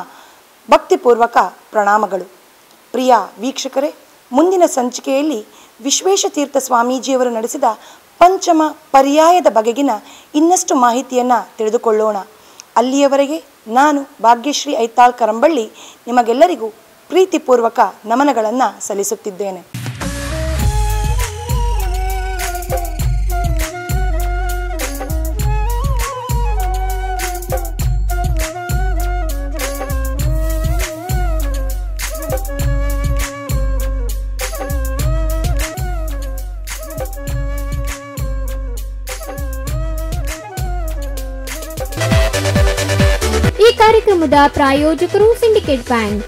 ಭಕ್ತಿಪೂರ್ವಕ ಪ್ರಣಾಮಗಳು. ಪ್ರಿಯ ವೀಕ್ಷಕರೇ, ಮುಂದಿನ ಸಂಚಿಕೆಯಲ್ಲಿ ವಿಶ್ವೇಶತೀರ್ಥ ಸ್ವಾಮೀಜಿಯವರು ನಡೆಸಿದ ಪಂಚಮ ಪರ್ಯಾಯದ ಬಗೆಗಿನ ಇನ್ನಷ್ಟು ಮಾಹಿತಿಯನ್ನು ತಿಳಿದುಕೊಳ್ಳೋಣ. ಅಲ್ಲಿಯವರೆಗೆ ನಾನು ಭಾಗ್ಯಶ್ರೀ ಐತಾಳ್ ಕರಂಬಳ್ಳಿ ನಿಮಗೆಲ್ಲರಿಗೂ ಪ್ರೀತಿಪೂರ್ವಕ ನಮನಗಳನ್ನು ಸಲ್ಲಿಸುತ್ತಿದ್ದೇನೆ. ಈ ಕಾರ್ಯಕ್ರಮದ ಪ್ರಾಯೋಜಕರು ಸಿಂಡಿಕೇಟ್ ಬ್ಯಾಂಕ್.